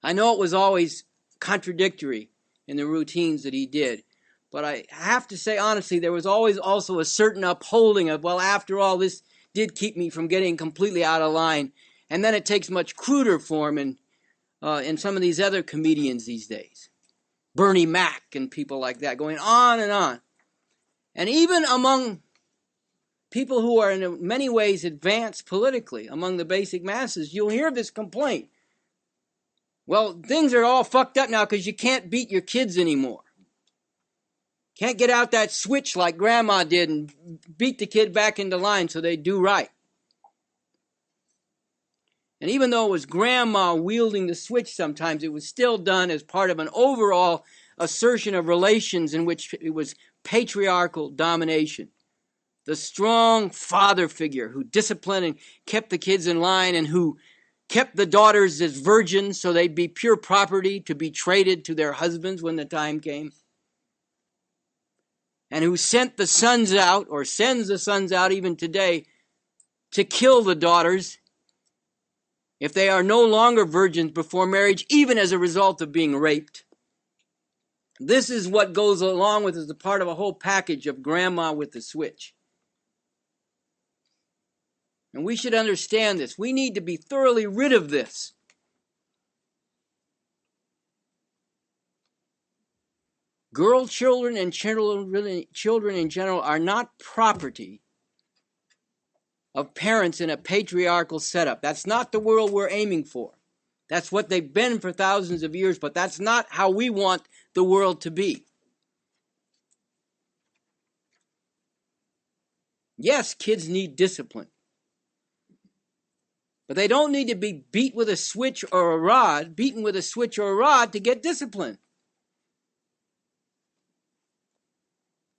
I know it was always contradictory in the routines that he did, but I have to say honestly, there was always also a certain upholding of, well, after all, this did keep me from getting completely out of line And then it takes much cruder form in some of these other comedians these days. Bernie Mac and people like that, going on and on. And even among people who are in many ways advanced politically, among the basic masses, you'll hear this complaint. Well, things are all fucked up now because you can't beat your kids anymore. Can't get out that switch like grandma did and beat the kid back into line so they do right. And even though it was grandma wielding the switch sometimes, it was still done as part of an overall assertion of relations in which it was patriarchal domination. The strong father figure who disciplined and kept the kids in line and who kept the daughters as virgins so they'd be pure property to be traded to their husbands when the time came. And who sent the sons out, or sends the sons out even today, to kill the daughters if they are no longer virgins before marriage, even as a result of being raped. This is what goes along with as a part of a whole package of grandma with the switch. And we should understand this. We need to be thoroughly rid of this. Girl children and children in general are not property of parents in a patriarchal setup. That's not the world we're aiming for. That's what they've been for thousands of years, but that's not how we want the world to be. Yes, kids need discipline. But they don't need to be beaten with a switch or a rod to get discipline.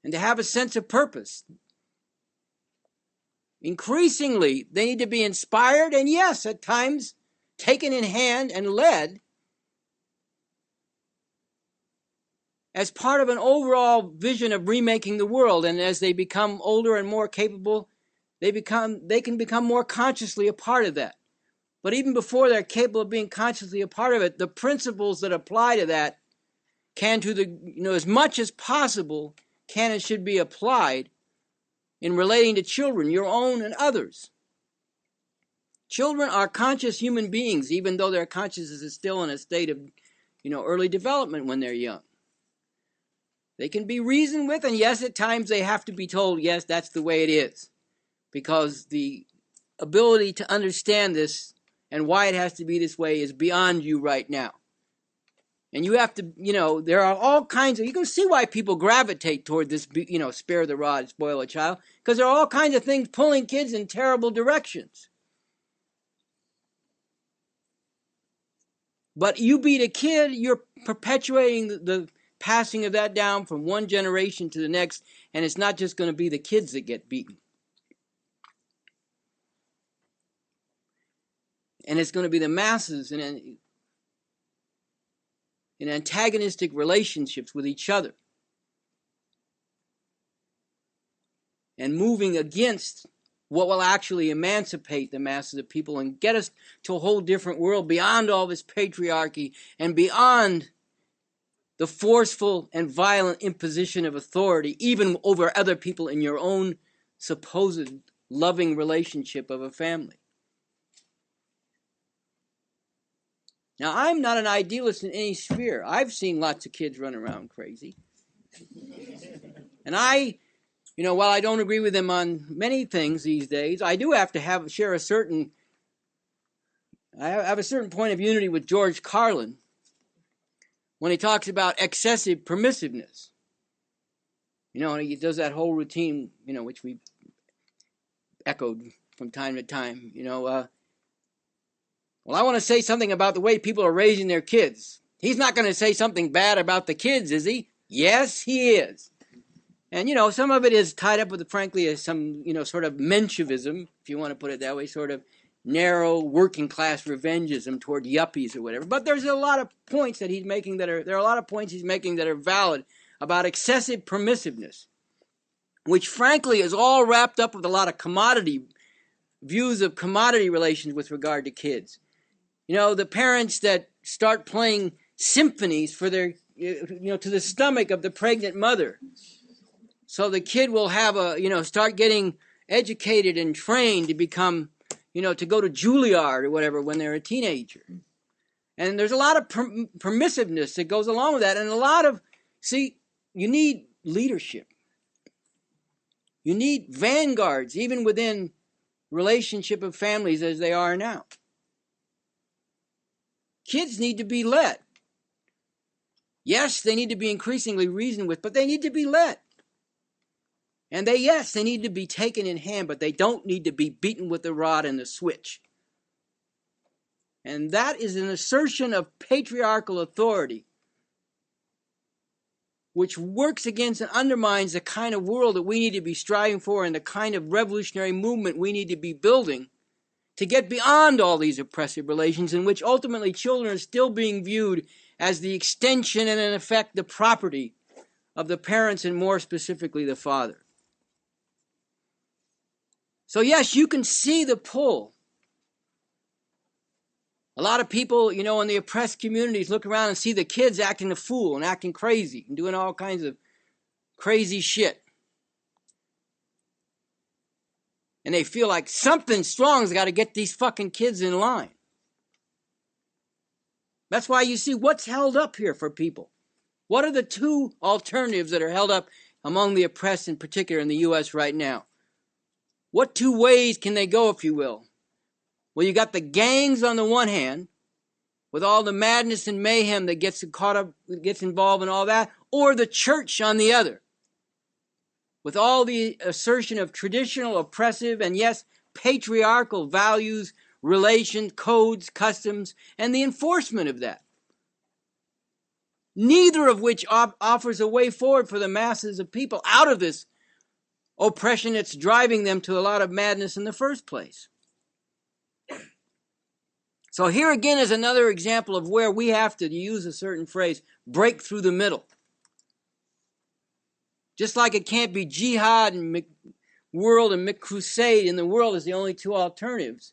And to have a sense of purpose. Increasingly, they need to be inspired and, yes, at times, taken in hand and led as part of an overall vision of remaking the world. And as they become older and more capable, they can become more consciously a part of that. But even before they're capable of being consciously a part of it, the principles that apply to that can, as much as possible, can and should be applied in relating to children, your own and others. Children are conscious human beings, even though their consciousness is still in a state of, early development when they're young. They can be reasoned with, and yes, at times they have to be told, yes, that's the way it is. Because the ability to understand this and why it has to be this way is beyond you right now. And you have to, there are all kinds of, you can see why people gravitate toward this, spare the rod, spoil a child, because there are all kinds of things pulling kids in terrible directions. But you beat a kid, you're perpetuating the passing of that down from one generation to the next, and it's not just going to be the kids that get beaten. And it's going to be the masses in antagonistic relationships with each other. And moving against what will actually emancipate the masses of people and get us to a whole different world beyond all this patriarchy and beyond the forceful and violent imposition of authority, even over other people in your own supposed loving relationship of a family. Now, I'm not an idealist in any sphere. I've seen lots of kids run around crazy. And while I don't agree with them on many things these days, I do have to I have a certain point of unity with George Carlin when he talks about excessive permissiveness. And he does that whole routine, which we echoed from time to time, well, I want to say something about the way people are raising their kids. He's not going to say something bad about the kids, is he? Yes, he is. And, some of it is tied up with, frankly, some, sort of Menshevism, if you want to put it that way, sort of narrow working class revengeism toward yuppies or whatever. But there's a lot of points that he's making that are valid about excessive permissiveness, which, frankly, is all wrapped up with a lot of views of commodity relations with regard to kids. The parents that start playing symphonies for their, to the stomach of the pregnant mother. So the kid will have start getting educated and trained to become, to go to Juilliard or whatever when they're a teenager. And there's a lot of permissiveness that goes along with that. And a lot of, you need leadership. You need vanguards, even within relationship of families as they are now. Kids need to be led. Yes, they need to be increasingly reasoned with, but they need to be led. And they need to be taken in hand, but they don't need to be beaten with the rod and the switch. And that is an assertion of patriarchal authority, which works against and undermines the kind of world that we need to be striving for and the kind of revolutionary movement we need to be building to get beyond all these oppressive relations in which ultimately children are still being viewed as the extension and in effect the property of the parents and more specifically the father. So yes, you can see the pull. A lot of people, in the oppressed communities look around and see the kids acting a fool and acting crazy and doing all kinds of crazy shit. And they feel like something strong's got to get these fucking kids in line. That's why you see what's held up here for people. What are the two alternatives that are held up among the oppressed, in particular in the U.S. right now? What two ways can they go, if you will? Well, you got the gangs on the one hand, with all the madness and mayhem that gets caught up, gets involved in all that, or the church on the other, with all the assertion of traditional, oppressive, and yes, patriarchal values, relations, codes, customs, and the enforcement of that. Neither of which offers a way forward for the masses of people out of this oppression that's driving them to a lot of madness in the first place. So here again is another example of where we have to use a certain phrase, break through the middle. Just like it can't be jihad and world and crusade in the world is the only two alternatives.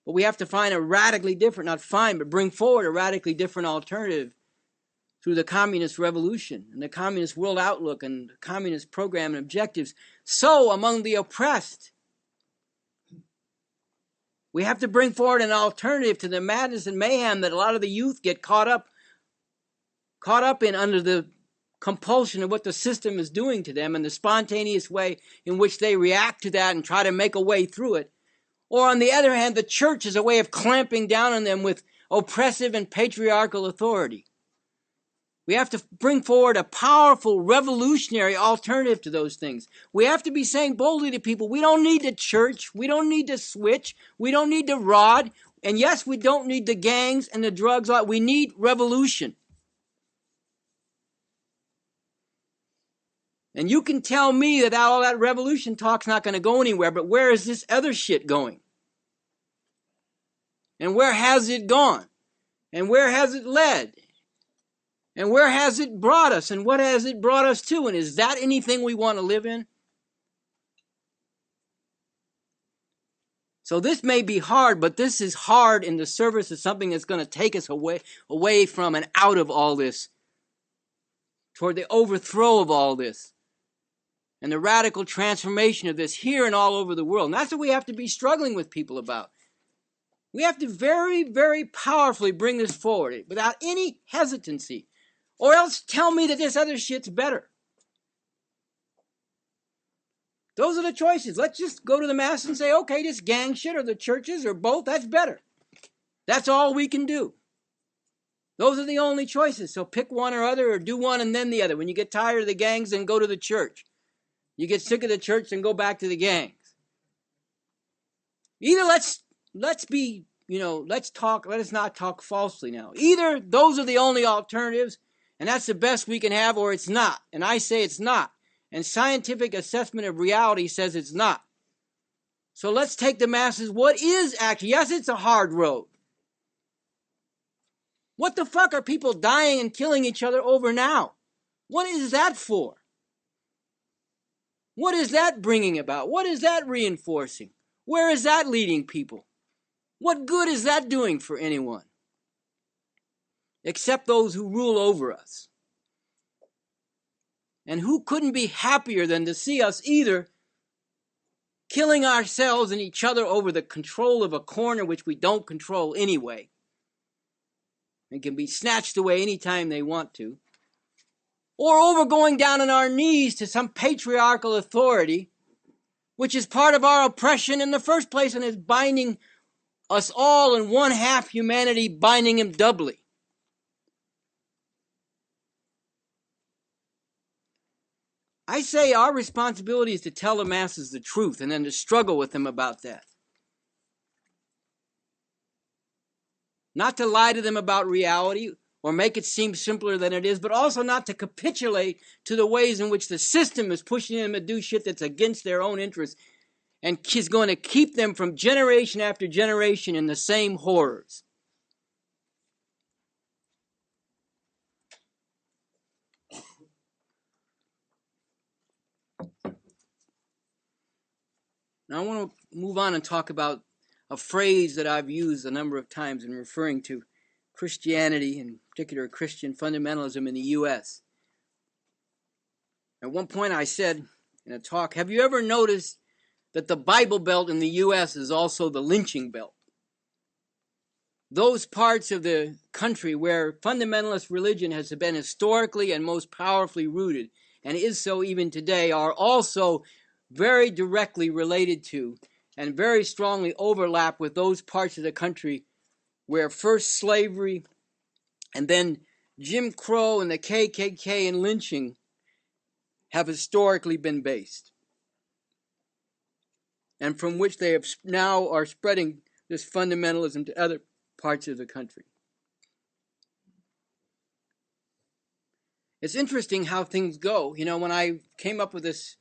But we have to find a radically different, not find, but bring forward a radically different alternative through the communist revolution and the communist world outlook and the communist program and objectives. So among the oppressed, we have to bring forward an alternative to the madness and mayhem that a lot of the youth get caught up in under the compulsion of what the system is doing to them and the spontaneous way in which they react to that and try to make a way through it. Or on the other hand, the church is a way of clamping down on them with oppressive and patriarchal authority. We have to bring forward a powerful revolutionary alternative to those things. We have to be saying boldly to people, we don't need the church, we don't need the switch, we don't need the rod, and yes, we don't need the gangs and the drugs. We need revolution. And you can tell me that all that revolution talk's not going to go anywhere, but where is this other shit going? And where has it gone? And where has it led? And where has it brought us? And what has it brought us to? And is that anything we want to live in? So this may be hard, but this is hard in the service of something that's going to take us away from and out of all this, toward the overthrow of all this, and the radical transformation of this here and all over the world. And that's what we have to be struggling with people about. We have to very, very powerfully bring this forward without any hesitancy. Or else tell me that this other shit's better. Those are the choices. Let's just go to the mass and say, okay, this gang shit or the churches or both, that's better. That's all we can do. Those are the only choices. So pick one or other or do one and then the other. When you get tired of the gangs, then go to the church. You get sick of the church, then go back to the gangs. Either let's talk, let us not talk falsely now. Either those are the only alternatives, and that's the best we can have, or it's not. And I say it's not. And scientific assessment of reality says it's not. So let's take the masses. What is actually, yes, it's a hard road. What the fuck are people dying and killing each other over now? What is that for? What is that bringing about? What is that reinforcing? Where is that leading people? What good is that doing for anyone? Except those who rule over us. And who couldn't be happier than to see us either killing ourselves and each other over the control of a corner which we don't control anyway, and can be snatched away anytime they want to, or over going down on our knees to some patriarchal authority, which is part of our oppression in the first place and is binding us all in one half humanity, binding him doubly. I say our responsibility is to tell the masses the truth and then to struggle with them about that. Not to lie to them about reality or make it seem simpler than it is, but also not to capitulate to the ways in which the system is pushing them to do shit that's against their own interests and is going to keep them from generation after generation in the same horrors. Now I want to move on and talk about a phrase that I've used a number of times in referring to Christianity, in particular Christian fundamentalism in the U.S. At one point I said in a talk, have you ever noticed that the Bible Belt in the U.S. is also the lynching belt? Those parts of the country where fundamentalist religion has been historically and most powerfully rooted, and is so even today, are also very directly related to and very strongly overlap with those parts of the country where first slavery and then Jim Crow and the KKK and lynching have historically been based, and from which they have now are spreading this fundamentalism to other parts of the country. It's interesting how things go. You know, when I came up with this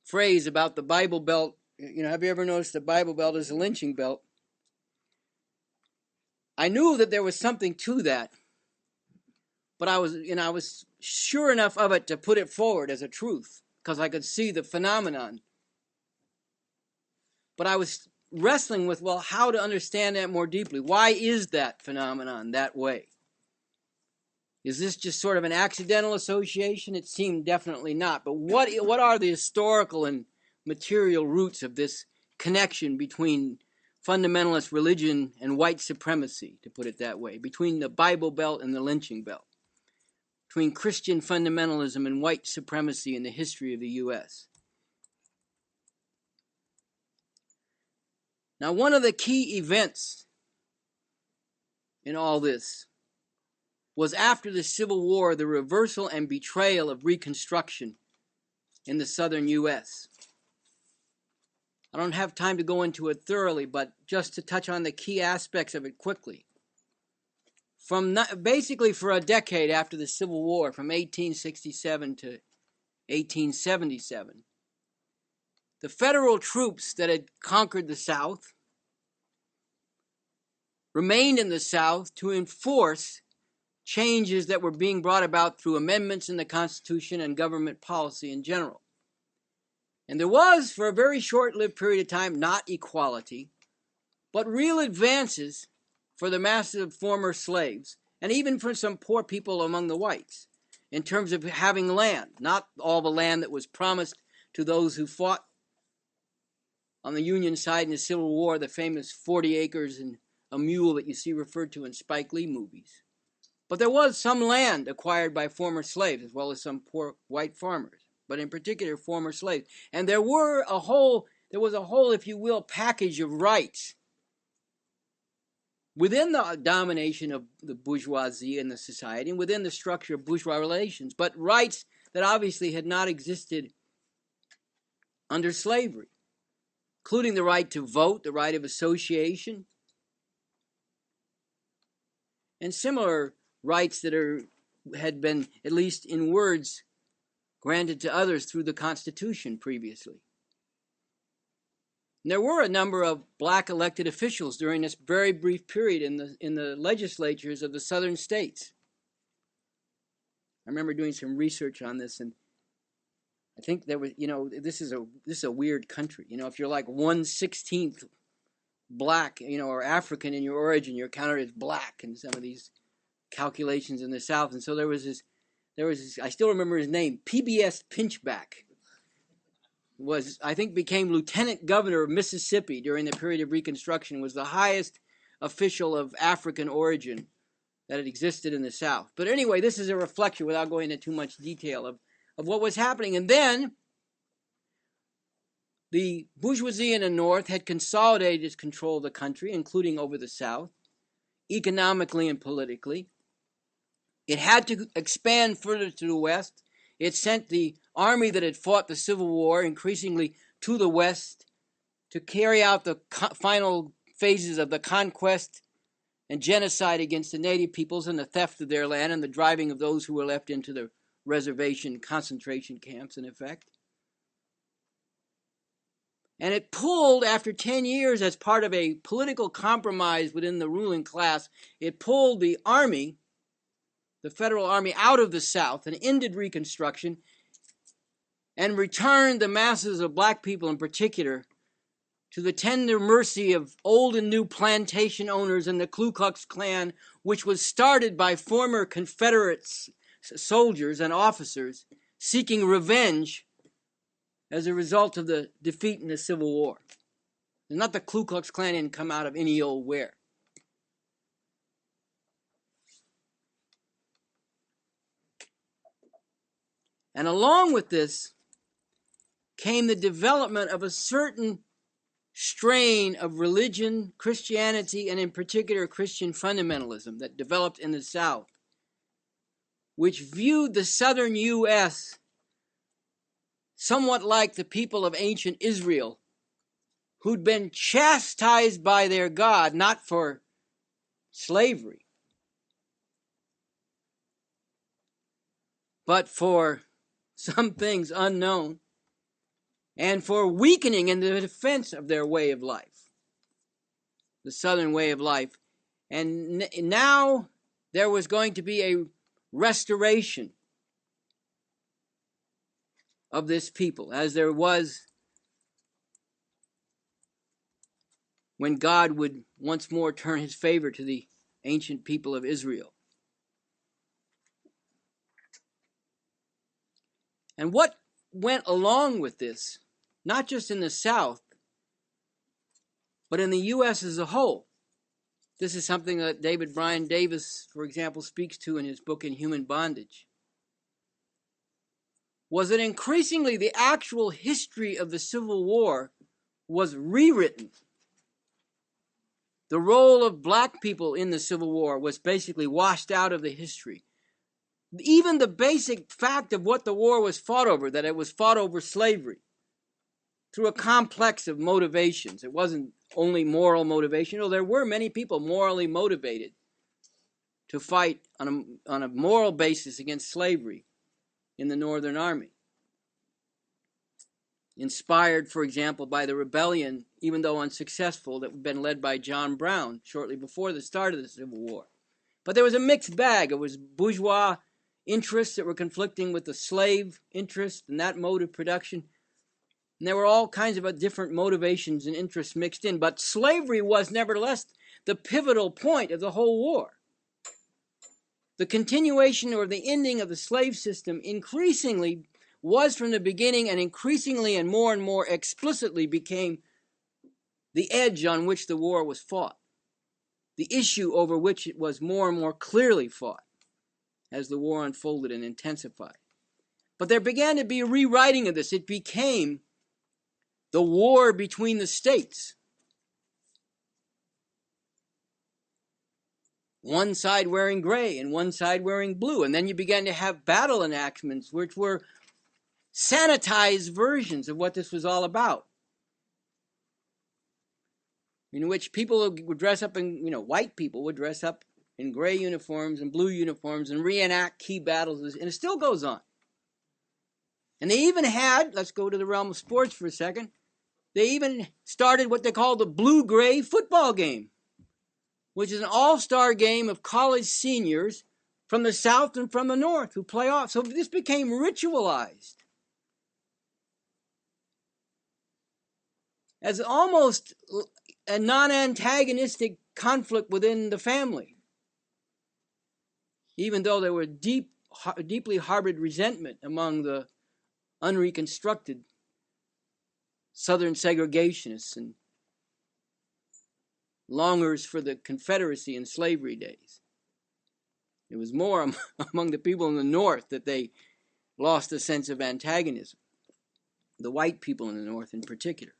phrase about the Bible Belt, you know, have you ever noticed the Bible Belt is a lynching belt? I knew that there was something to that, but I was sure enough of it to put it forward as a truth because I could see the phenomenon. But I was wrestling with, well, how to understand that more deeply. Why is that phenomenon that way? Is this just sort of an accidental association? It seemed definitely not. But what are the historical and material roots of this connection between fundamentalist religion and white supremacy, to put it that way, between the Bible Belt and the lynching belt, between Christian fundamentalism and white supremacy in the history of the U.S.? Now, one of the key events in all this was after the Civil War, the reversal and betrayal of Reconstruction in the southern U.S. I don't have time to go into it thoroughly, but just to touch on the key aspects of it quickly. Basically for a decade after the Civil War, from 1867 to 1877, the federal troops that had conquered the South remained in the South to enforce changes that were being brought about through amendments in the Constitution and government policy in general. And there was, for a very short-lived period of time, not equality, but real advances for the masses of former slaves, and even for some poor people among the whites, in terms of having land, not all the land that was promised to those who fought on the Union side in the Civil War, the famous 40 acres and a mule that you see referred to in Spike Lee movies. But there was some land acquired by former slaves, as well as some poor white farmers, but in particular former slaves. And there was a whole, if you will, package of rights within the domination of the bourgeoisie in the society and within the structure of bourgeois relations, but rights that obviously had not existed under slavery, including the right to vote, the right of association, and similar rights that had been, at least in words, granted to others through the Constitution previously. And there were a number of black elected officials during this very brief period in the legislatures of the southern states. I remember doing some research on this, and I think there was, this is a weird country. If you're like 1/16 black, or African in your origin, you're counted as black in some of these calculations in the South. And so there was this, I still remember his name, PBS Pinchback. I think, became lieutenant governor of Mississippi during the period of Reconstruction, was the highest official of African origin that had existed in the South. But anyway, this is a reflection, without going into too much detail, of what was happening. And then the bourgeoisie in the North had consolidated its control of the country, including over the South, economically and politically. It had to expand further to the West. It sent the army that had fought the Civil War increasingly to the West to carry out the final phases of the conquest and genocide against the native peoples and the theft of their land and the driving of those who were left into the reservation concentration camps, in effect. And it pulled, after 10 years, as part of a political compromise within the ruling class, it pulled the army, the federal army, out of the South and ended Reconstruction and returned the masses of black people in particular to the tender mercy of old and new plantation owners and the Ku Klux Klan, which was started by former Confederate soldiers and officers seeking revenge as a result of the defeat in the Civil War. And not the Ku Klux Klan didn't come out of any old where. And along with this came the development of a certain strain of religion, Christianity, and in particular Christian fundamentalism that developed in the South, which viewed the southern U.S. somewhat like the people of ancient Israel, who'd been chastised by their God, not for slavery, but for some things unknown, and for weakening in the defense of their way of life, the southern way of life. And now there was going to be a restoration of this people, as there was when God would once more turn his favor to the ancient people of Israel. And what went along with this, not just in the South, but in the U.S. as a whole. This is something that David Bryan Davis, for example, speaks to in his book Inhuman Bondage. Was that increasingly the actual history of the Civil War was rewritten. The role of black people in the Civil War was basically washed out of the history. Even the basic fact of what the war was fought over, that it was fought over slavery, through a complex of motivations. It wasn't only moral motivation. No, there were many people morally motivated to fight on a moral basis against slavery in the Northern Army. Inspired, for example, by the rebellion, even though unsuccessful, that had been led by John Brown shortly before the start of the Civil War. But there was a mixed bag. It was bourgeois interests that were conflicting with the slave interest and that mode of production. And there were all kinds of different motivations and interests mixed in. But slavery was nevertheless the pivotal point of the whole war. The continuation or the ending of the slave system increasingly was from the beginning, and increasingly and more explicitly became the edge on which the war was fought, the issue over which it was more and more clearly fought as the war unfolded and intensified. But there began to be a rewriting of this. It became the war between the states. One side wearing gray and one side wearing blue. And then you began to have battle enactments, which were sanitized versions of what this was all about, in which people would dress up in, white people would dress up in gray uniforms and blue uniforms and reenact key battles, and it still goes on. And they even had, let's go to the realm of sports for a second, they even started what they call the blue-gray football game, which is an all-star game of college seniors from the South and from the North who play off. So this became ritualized as almost a non-antagonistic conflict within the family, even though there were deeply harbored resentment among the unreconstructed Southern segregationists and longers for the Confederacy in slavery days. It was more among the people in the North that they lost a sense of antagonism, the white people in the North in particular.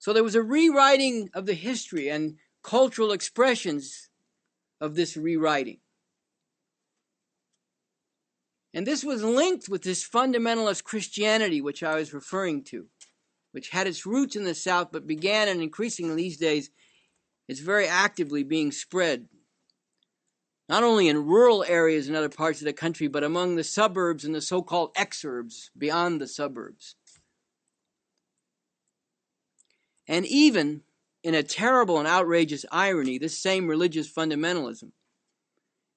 So there was a rewriting of the history and cultural expressions of this rewriting. And this was linked with this fundamentalist Christianity which I was referring to, which had its roots in the South but began, and increasingly these days it's very actively being spread, not only in rural areas in other parts of the country, but among the suburbs and the so-called exurbs beyond the suburbs. And even in a terrible and outrageous irony, this same religious fundamentalism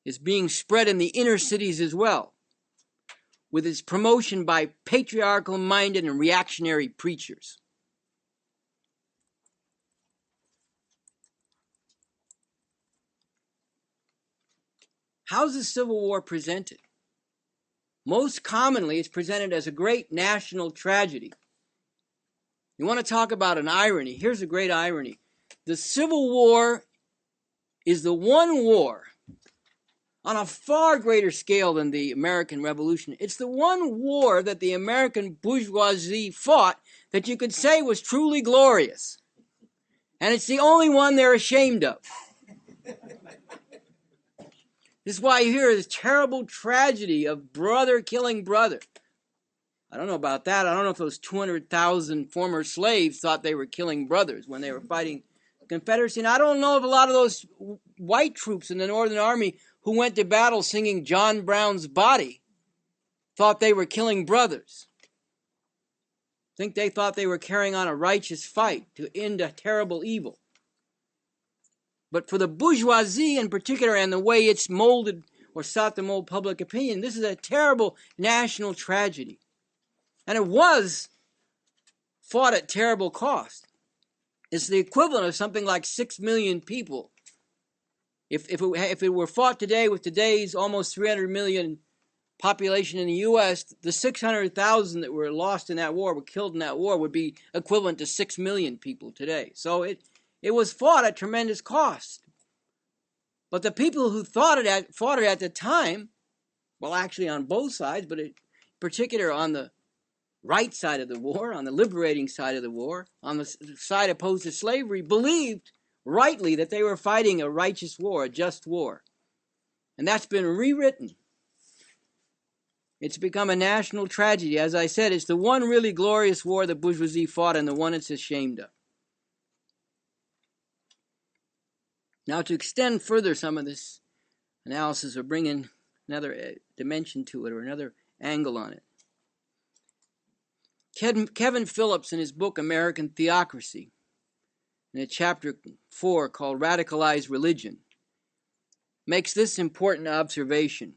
is being spread in the inner cities as well, with its promotion by patriarchal-minded and reactionary preachers. How's the Civil War presented? Most commonly, it's presented as a great national tragedy. You want to talk about an irony? Here's a great irony. The Civil War is the one war on a far greater scale than the American Revolution. It's the one war that the American bourgeoisie fought that you could say was truly glorious. And it's the only one they're ashamed of. This is why you hear this terrible tragedy of brother killing brother. I don't know about that. I don't know if those 200,000 former slaves thought they were killing brothers when they were fighting the Confederacy. And I don't know if a lot of those white troops in the Northern Army who went to battle singing John Brown's Body thought they were killing brothers. I think they thought they were carrying on a righteous fight to end a terrible evil. But for the bourgeoisie in particular, and the way it's molded or sought to mold public opinion, this is a terrible national tragedy. And it was fought at terrible cost. It's the equivalent of something like 6 million people. If it were fought today with today's almost 300 million population in the U.S., the 600,000 that were lost in that war, were killed in that war, would be equivalent to 6 million people today. So it was fought at tremendous cost. But the people who fought it at the time, well, actually on both sides, but in particular on the right side of the war, on the liberating side of the war, on the side opposed to slavery, believed rightly that they were fighting a righteous war, a just war. And that's been rewritten. It's become a national tragedy. As I said, it's the one really glorious war the bourgeoisie fought and the one it's ashamed of. Now, to extend further some of this analysis or bring in another dimension to it or another angle on it, Kevin Phillips, in his book American Theocracy, in a chapter 4 called Radicalized Religion, makes this important observation.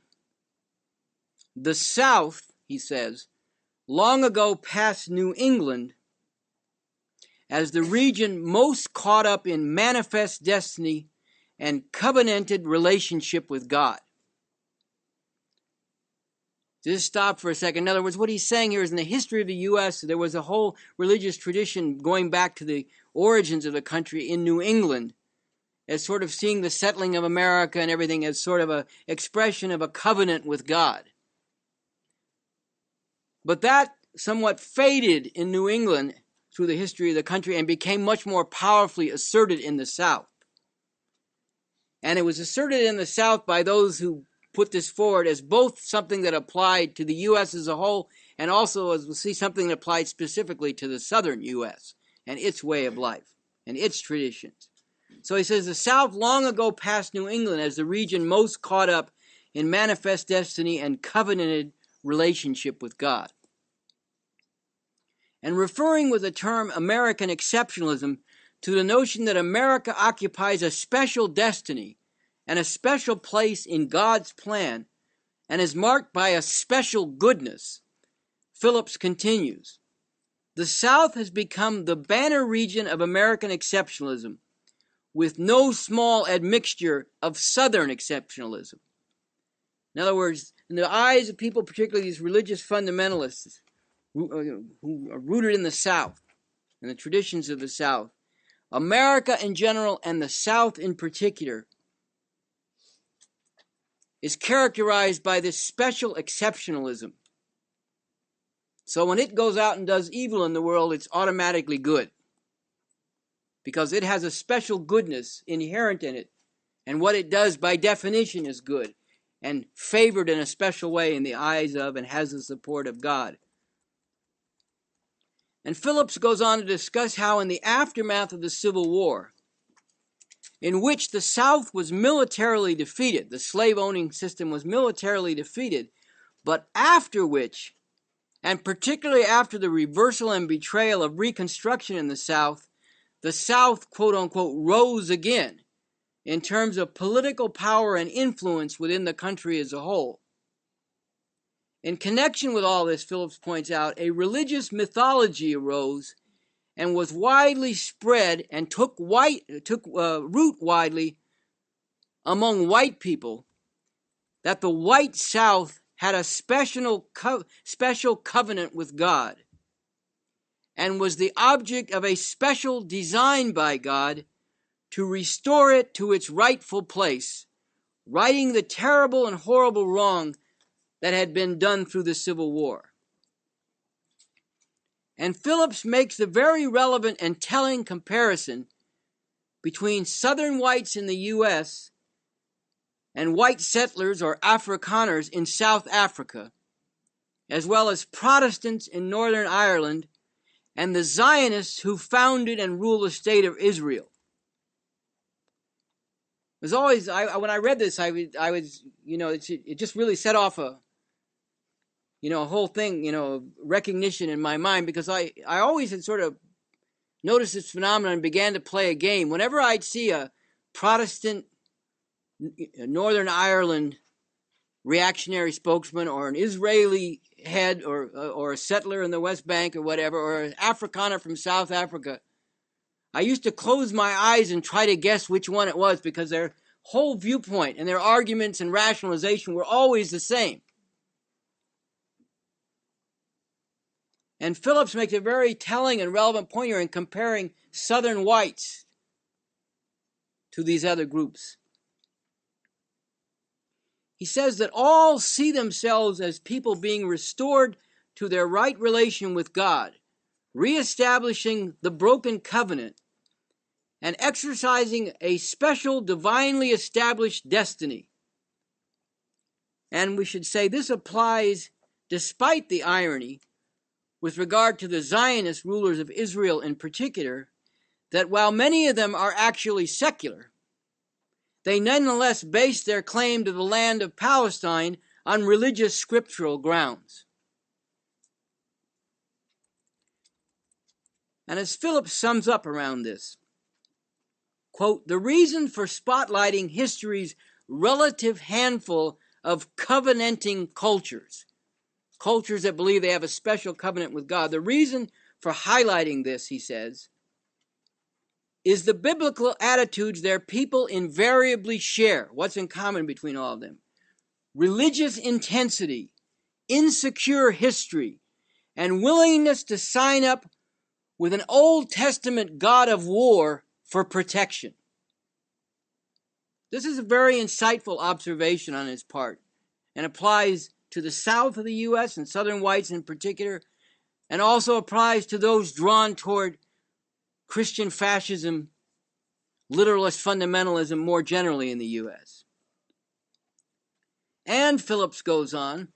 The South, he says, long ago passed New England as the region most caught up in manifest destiny and covenanted relationship with God. Just stop for a second. In other words, what he's saying here is in the history of the U.S., there was a whole religious tradition going back to the origins of the country in New England as sort of seeing the settling of America and everything as sort of an expression of a covenant with God. But that somewhat faded in New England through the history of the country and became much more powerfully asserted in the South. And it was asserted in the South by those who put this forward as both something that applied to the U.S. as a whole and also, as we'll see, something that applied specifically to the southern U.S. and its way of life and its traditions. So he says the South long ago passed New England as the region most caught up in manifest destiny and covenanted relationship with God. And referring with the term American exceptionalism to the notion that America occupies a special destiny and a special place in God's plan and is marked by a special goodness, Phillips continues, the South has become the banner region of American exceptionalism with no small admixture of Southern exceptionalism. In other words, in the eyes of people, particularly these religious fundamentalists, who are rooted in the South and the traditions of the South, America in general and the South in particular, is characterized by this special exceptionalism. So when it goes out and does evil in the world, it's automatically good, because it has a special goodness inherent in it, and what it does by definition is good and favored in a special way in the eyes of and has the support of God. And Phillips goes on to discuss how in the aftermath of the Civil War, in which the South was militarily defeated, the slave-owning system was militarily defeated, but after which, and particularly after the reversal and betrayal of Reconstruction in the South, quote-unquote, rose again in terms of political power and influence within the country as a whole. In connection with all this, Phillips points out, a religious mythology arose and was widely spread and took root widely among white people, that the white South had a special covenant with God and was the object of a special design by God to restore it to its rightful place, righting the terrible and horrible wrong that had been done through the Civil War. And Phillips makes the very relevant and telling comparison between Southern whites in the U.S. and white settlers or Afrikaners in South Africa, as well as Protestants in Northern Ireland and the Zionists who founded and ruled the state of Israel. As always, when I read this, I was, it just really set off a whole thing, recognition in my mind, because I always had sort of noticed this phenomenon and began to play a game. Whenever I'd see a Protestant Northern Ireland reactionary spokesman, or an Israeli head, or a settler in the West Bank or whatever, or an Afrikaner from South Africa, I used to close my eyes and try to guess which one it was, because their whole viewpoint and their arguments and rationalization were always the same. And Phillips makes a very telling and relevant point here in comparing Southern whites to these other groups. He says that all see themselves as people being restored to their right relation with God, reestablishing the broken covenant, and exercising a special divinely established destiny. And we should say this applies, despite the irony, with regard to the Zionist rulers of Israel in particular, that while many of them are actually secular, they nonetheless base their claim to the land of Palestine on religious scriptural grounds. And as Phillips sums up around this, quote, the reason for spotlighting history's relative handful of covenanting cultures that believe they have a special covenant with God, the reason for highlighting this, he says, is the biblical attitudes their people invariably share. What's in common between all of them? Religious intensity, insecure history, and willingness to sign up with an Old Testament God of war for protection. This is a very insightful observation on his part, and applies to the South of the U.S. and Southern whites in particular, and also applies to those drawn toward Christian fascism, literalist fundamentalism more generally in the U.S. And Phillips goes on,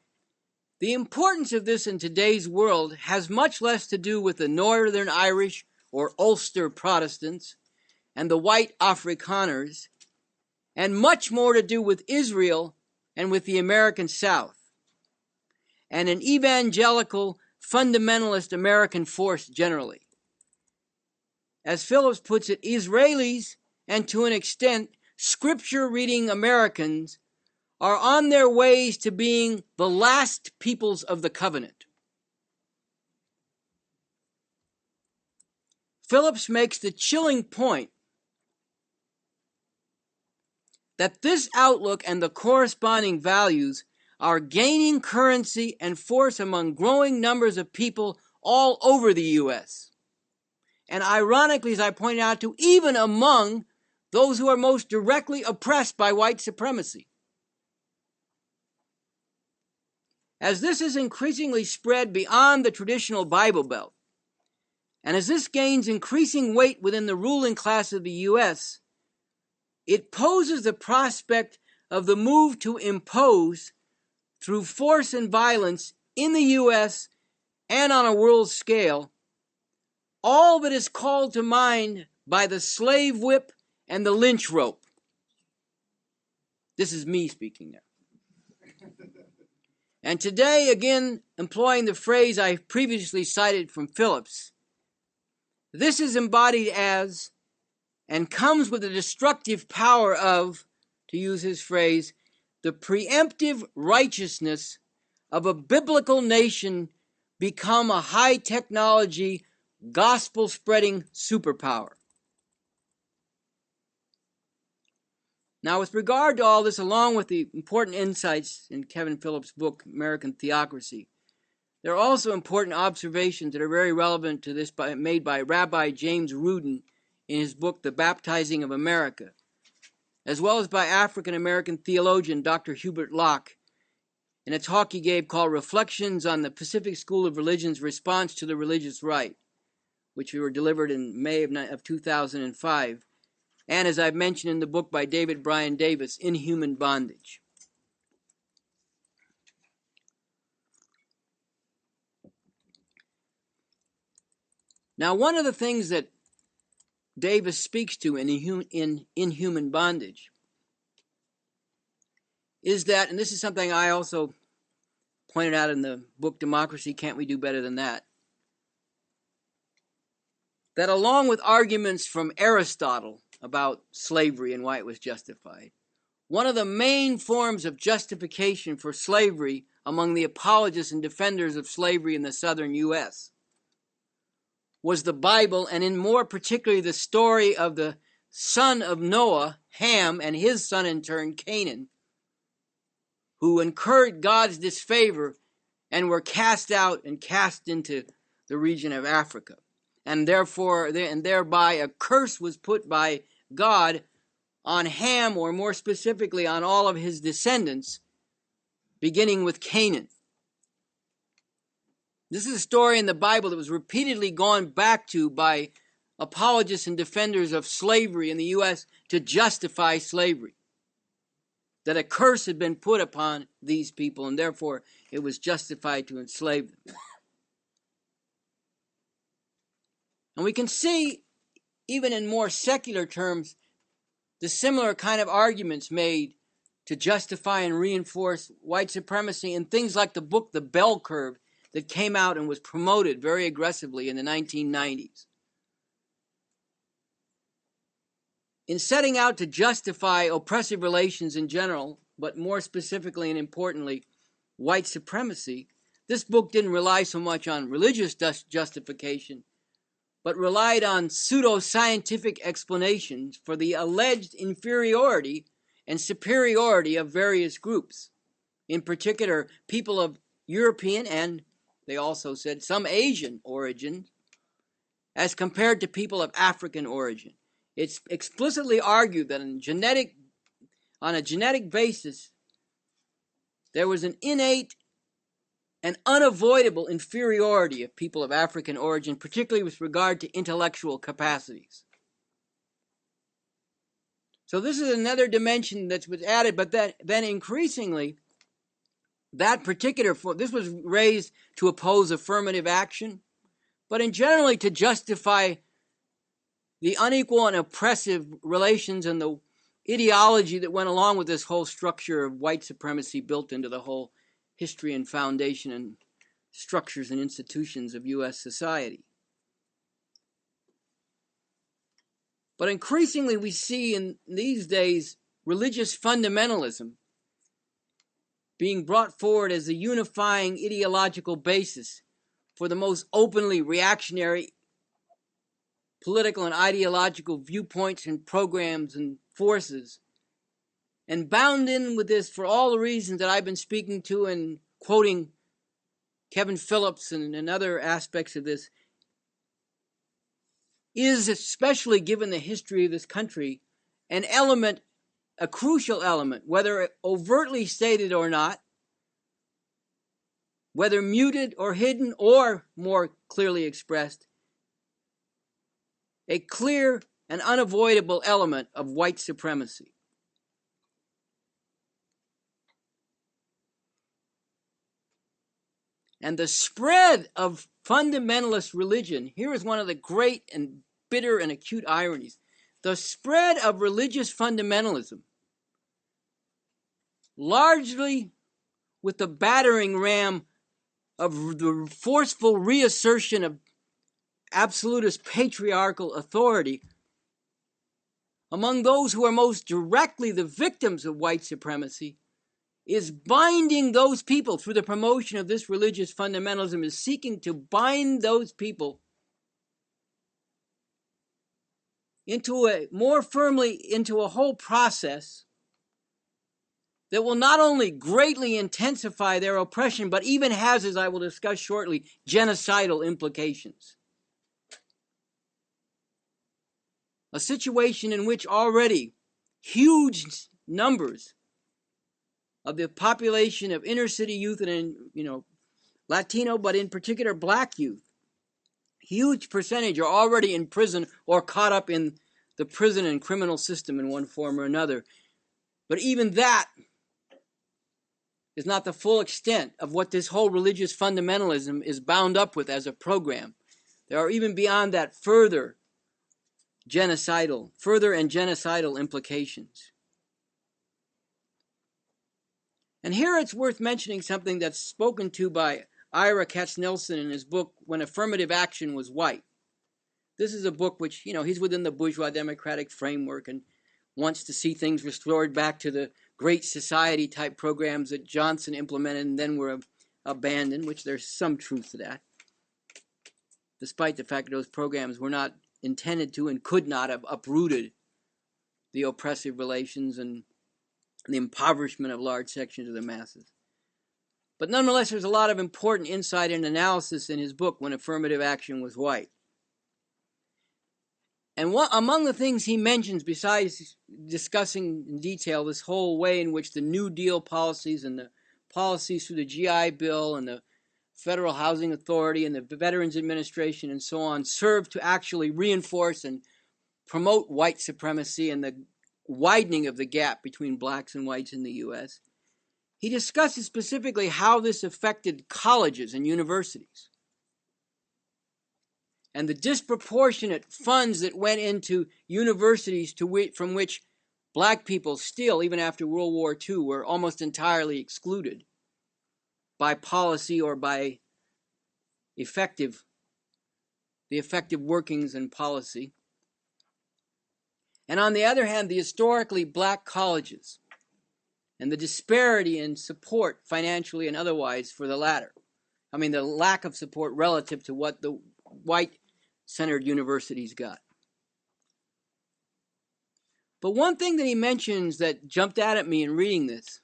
the importance of this in today's world has much less to do with the Northern Irish or Ulster Protestants and the white Afrikaners, and much more to do with Israel and with the American South, and an evangelical fundamentalist American force generally. As Phillips puts it, Israelis, and to an extent, scripture-reading Americans, are on their ways to being the last peoples of the covenant. Phillips makes the chilling point that this outlook and the corresponding values are gaining currency and force among growing numbers of people all over the U.S. And ironically, as I pointed out, to even among those who are most directly oppressed by white supremacy. As this is increasingly spread beyond the traditional Bible Belt, and as this gains increasing weight within the ruling class of the U.S., it poses the prospect of the move to impose, through force and violence in the U.S. and on a world scale, all that is called to mind by the slave whip and the lynch rope. This is me speaking now. And today, again, employing the phrase I previously cited from Phillips, this is embodied as, and comes with the destructive power of, to use his phrase, the preemptive righteousness of a biblical nation become a high-technology, gospel-spreading superpower. Now, with regard to all this, along with the important insights in Kevin Phillips' book, American Theocracy, there are also important observations that are very relevant to this made by Rabbi James Rudin in his book, The Baptizing of America, as well as by African-American theologian Dr. Hubert Locke in a talk he gave called Reflections on the Pacific School of Religion's Response to the Religious Right, which were delivered in May of 2005, and as I've mentioned in the book by David Bryan Davis, Inhuman Bondage. Now, one of the things that Davis speaks to in Inhuman Bondage is that, and this is something I also pointed out in the book Democracy, Can't We Do Better Than That, that along with arguments from Aristotle about slavery and why it was justified, one of the main forms of justification for slavery among the apologists and defenders of slavery in the southern U.S. was the Bible, and in more particularly the story of the son of Noah, Ham, and his son in turn, Canaan, who incurred God's disfavor and were cast out and cast into the region of Africa. And thereby a curse was put by God on Ham, or more specifically on all of his descendants, beginning with Canaan. This is a story in the Bible that was repeatedly gone back to by apologists and defenders of slavery in the U.S. to justify slavery. That a curse had been put upon these people, and therefore it was justified to enslave them. And we can see, even in more secular terms, the similar kind of arguments made to justify and reinforce white supremacy in things like the book The Bell Curve that came out and was promoted very aggressively in the 1990s. In setting out to justify oppressive relations in general, but more specifically and importantly, white supremacy, this book didn't rely so much on religious justification, but relied on pseudo-scientific explanations for the alleged inferiority and superiority of various groups, in particular people of European and, they also said, some Asian origin, as compared to people of African origin. It's explicitly argued that on a genetic basis, there was an innate and unavoidable inferiority of people of African origin, particularly with regard to intellectual capacities. So this is another dimension that was added, but then increasingly, this was raised to oppose affirmative action, but in generally to justify the unequal and oppressive relations and the ideology that went along with this whole structure of white supremacy built into the whole history and foundation and structures and institutions of U.S. society. But increasingly we see in these days religious fundamentalism being brought forward as the unifying ideological basis for the most openly reactionary political and ideological viewpoints and programs and forces. And bound in with this for all the reasons that I've been speaking to and quoting Kevin Phillips and other aspects of this, is, especially given the history of this country, an element, a crucial element, whether overtly stated or not, whether muted or hidden or more clearly expressed, a clear and unavoidable element of white supremacy. And the spread of fundamentalist religion, here is one of the great and bitter and acute ironies. The spread of religious fundamentalism, largely with the battering ram of the forceful reassertion of absolutist patriarchal authority among those who are most directly the victims of white supremacy, is binding those people through the promotion of this religious fundamentalism, is seeking to bind those people more firmly into a whole process that will not only greatly intensify their oppression, but even has, as I will discuss shortly, genocidal implications. A situation in which already huge numbers of the population of inner city youth and, Latino, but in particular black youth, huge percentage are already in prison or caught up in the prison and criminal system in one form or another. But even that is not the full extent of what this whole religious fundamentalism is bound up with as a program. There are even beyond that further and genocidal implications. And here it's worth mentioning something that's spoken to by Ira Katznelson in his book, When Affirmative Action Was White. This is a book which, he's within the bourgeois democratic framework and wants to see things restored back to the Great Society type programs that Johnson implemented and then were abandoned, which there's some truth to that, despite the fact that those programs were not intended to and could not have uprooted the oppressive relations and the impoverishment of large sections of the masses. But nonetheless, there's a lot of important insight and analysis in his book, When Affirmative Action Was White. And among the things he mentions, besides discussing in detail this whole way in which the New Deal policies and the policies through the GI Bill and the Federal Housing Authority and the Veterans Administration and so on serve to actually reinforce and promote white supremacy and the widening of the gap between blacks and whites in the U.S., he discusses specifically how this affected colleges and universities and the disproportionate funds that went into universities from which black people still, even after World War II, were almost entirely excluded by policy or by the effective workings and policy. And on the other hand, the historically black colleges and the disparity in support financially and otherwise for the latter. I mean, the lack of support relative to what the white-centered universities got. But one thing that he mentions that jumped out at me in reading this,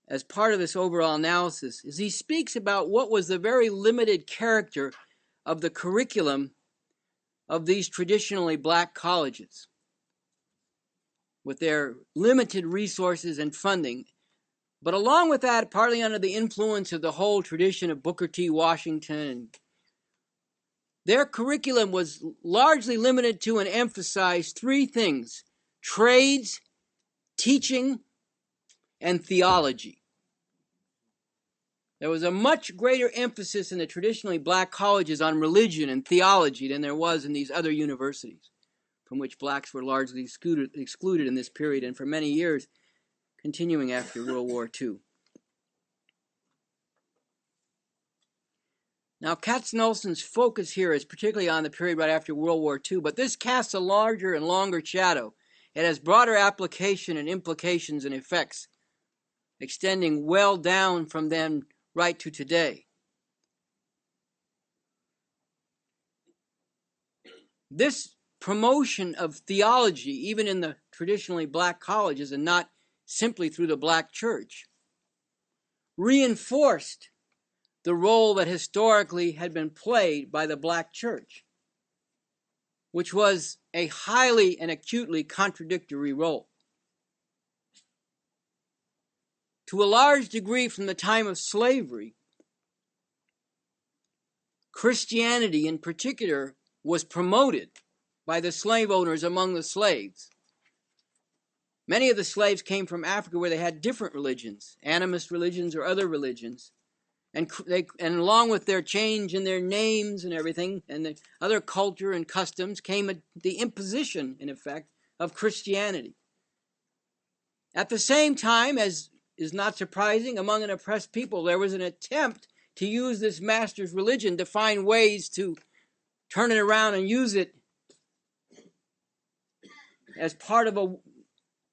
as part of this overall analysis, is he speaks about what was the very limited character of the curriculum of these traditionally black colleges, with their limited resources and funding. But along with that, partly under the influence of the whole tradition of Booker T. Washington, their curriculum was largely limited to and emphasized three things: trades, teaching, and theology. There was a much greater emphasis in the traditionally black colleges on religion and theology than there was in these other universities, from which blacks were largely excluded in this period and for many years, continuing after World War II. Now, Katznelson's focus here is particularly on the period right after World War II, but this casts a larger and longer shadow. It has broader application and implications and effects, extending well down from then right to today. This promotion of theology, even in the traditionally black colleges and not simply through the black church, reinforced the role that historically had been played by the black church, which was a highly and acutely contradictory role. To a large degree from the time of slavery, Christianity in particular was promoted by the slave owners among the slaves. Many of the slaves came from Africa where they had different religions, animist religions or other religions. And along with their change in their names and everything, and the other culture and customs, came the imposition, in effect, of Christianity. At the same time, as is not surprising, among an oppressed people, there was an attempt to use this master's religion to find ways to turn it around and use it as part of a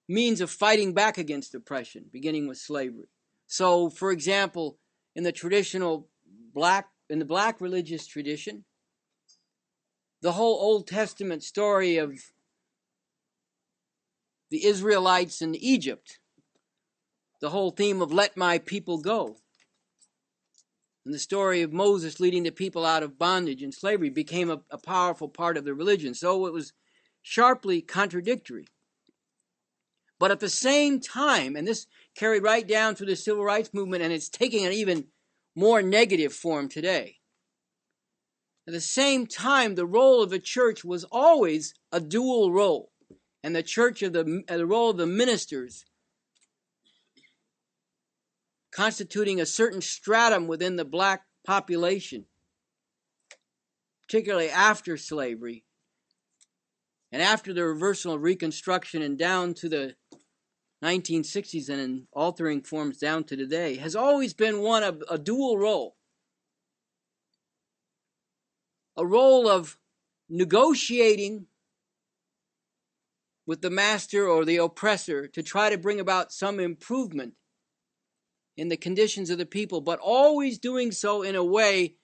means of fighting back against oppression, beginning with slavery. So, for example, in the black religious tradition, the whole Old Testament story of the Israelites in Egypt, the whole theme of let my people go, and the story of Moses leading the people out of bondage and slavery became a powerful part of the religion. So it was sharply contradictory. But at the same time, and this carried right down through the civil rights movement, and it's taking an even more negative form today. At the same time, the role of the church was always a dual role, and the role of the ministers constituting a certain stratum within the black population, particularly after slavery, and after the reversal of Reconstruction and down to the 1960s and in altering forms down to today, has always been one of a dual role. A role of negotiating with the master or the oppressor to try to bring about some improvement in the conditions of the people, but always doing so in a way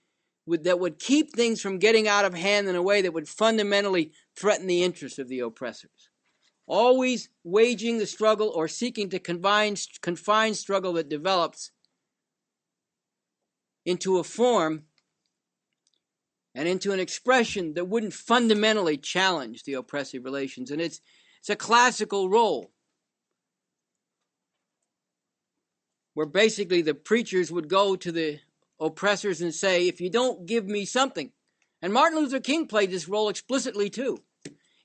that would keep things from getting out of hand in a way that would fundamentally threaten the interests of the oppressors. Always waging the struggle or seeking to confine struggle that develops into a form and into an expression that wouldn't fundamentally challenge the oppressive relations. And it's a classical role where basically the preachers would go to the oppressors and say, if you don't give me something, and Martin Luther King played this role explicitly too.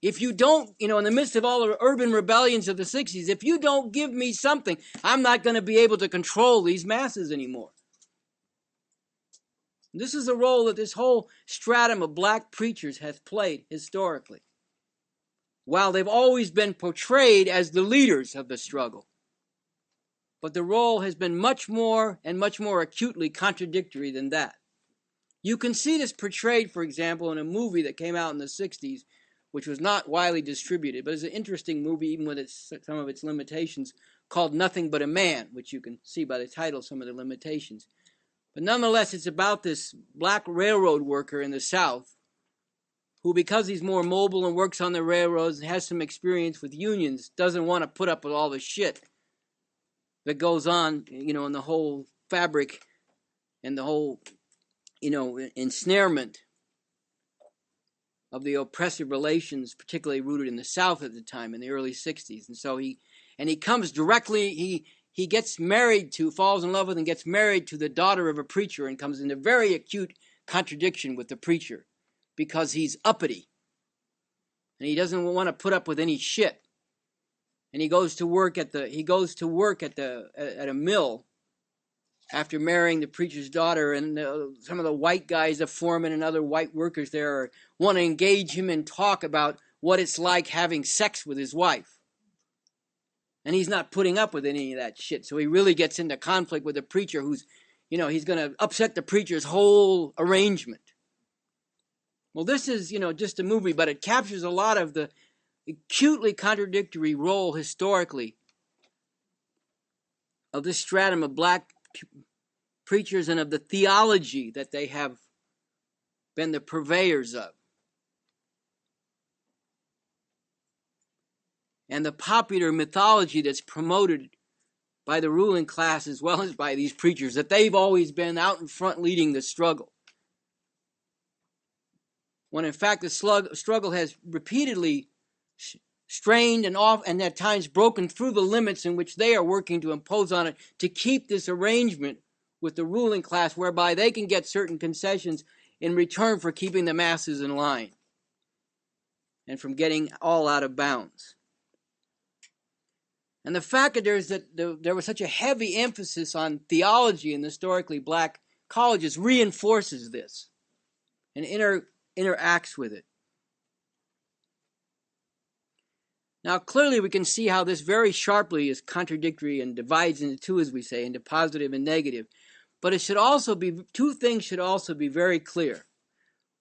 If you don't, in the midst of all the urban rebellions of the 60s, if you don't give me something, I'm not going to be able to control these masses anymore. This is a role that this whole stratum of black preachers has played historically, while they've always been portrayed as the leaders of the struggle. But the role has been much more and much more acutely contradictory than that. You can see this portrayed, for example, in a movie that came out in the 60s, which was not widely distributed, but it's an interesting movie, even with some of its limitations, called Nothing But a Man, which you can see by the title some of the limitations. But nonetheless, it's about this black railroad worker in the South who, because he's more mobile and works on the railroads and has some experience with unions, doesn't want to put up with all the shit that goes on, in the whole fabric and the whole, ensnarement of the oppressive relations, particularly rooted in the South at the time, in the early 60s. And so he comes directly, he gets married to, falls in love with and gets married to the daughter of a preacher and comes into very acute contradiction with the preacher because he's uppity. And he doesn't want to put up with any shit. And he goes to work at a mill after marrying the preacher's daughter, and some of the white guys, the foreman and other white workers there, want to engage him and talk about what it's like having sex with his wife. And he's not putting up with any of that shit. So he really gets into conflict with the preacher who's, he's going to upset the preacher's whole arrangement. Well, this is, just a movie, but it captures a lot of the acutely contradictory role historically of this stratum of black preachers and of the theology that they have been the purveyors of. and the popular mythology that's promoted by the ruling class as well as by these preachers, that they've always been out in front leading the struggle. When in fact the struggle has repeatedly strained and at times broken through the limits in which they are working to impose on it to keep this arrangement with the ruling class whereby they can get certain concessions in return for keeping the masses in line and from getting all out of bounds. And the fact that there was such a heavy emphasis on theology in historically black colleges reinforces this and interacts with it. Now, clearly we can see how this very sharply is contradictory and divides into two, as we say, into positive and negative. But it should also be, two things should also be very clear.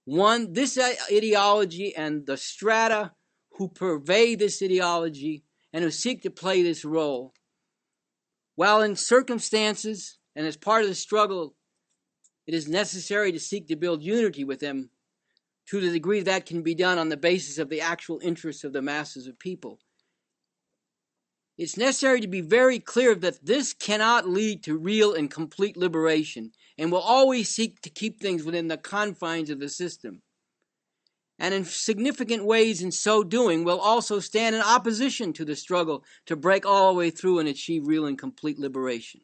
One, this ideology and the strata who pervade this ideology and who seek to play this role, while in circumstances and as part of the struggle, it is necessary to seek to build unity with them to the degree that can be done on the basis of the actual interests of the masses of people. It's necessary to be very clear that this cannot lead to real and complete liberation and will always seek to keep things within the confines of the system. And in significant ways in so doing will also stand in opposition to the struggle to break all the way through and achieve real and complete liberation.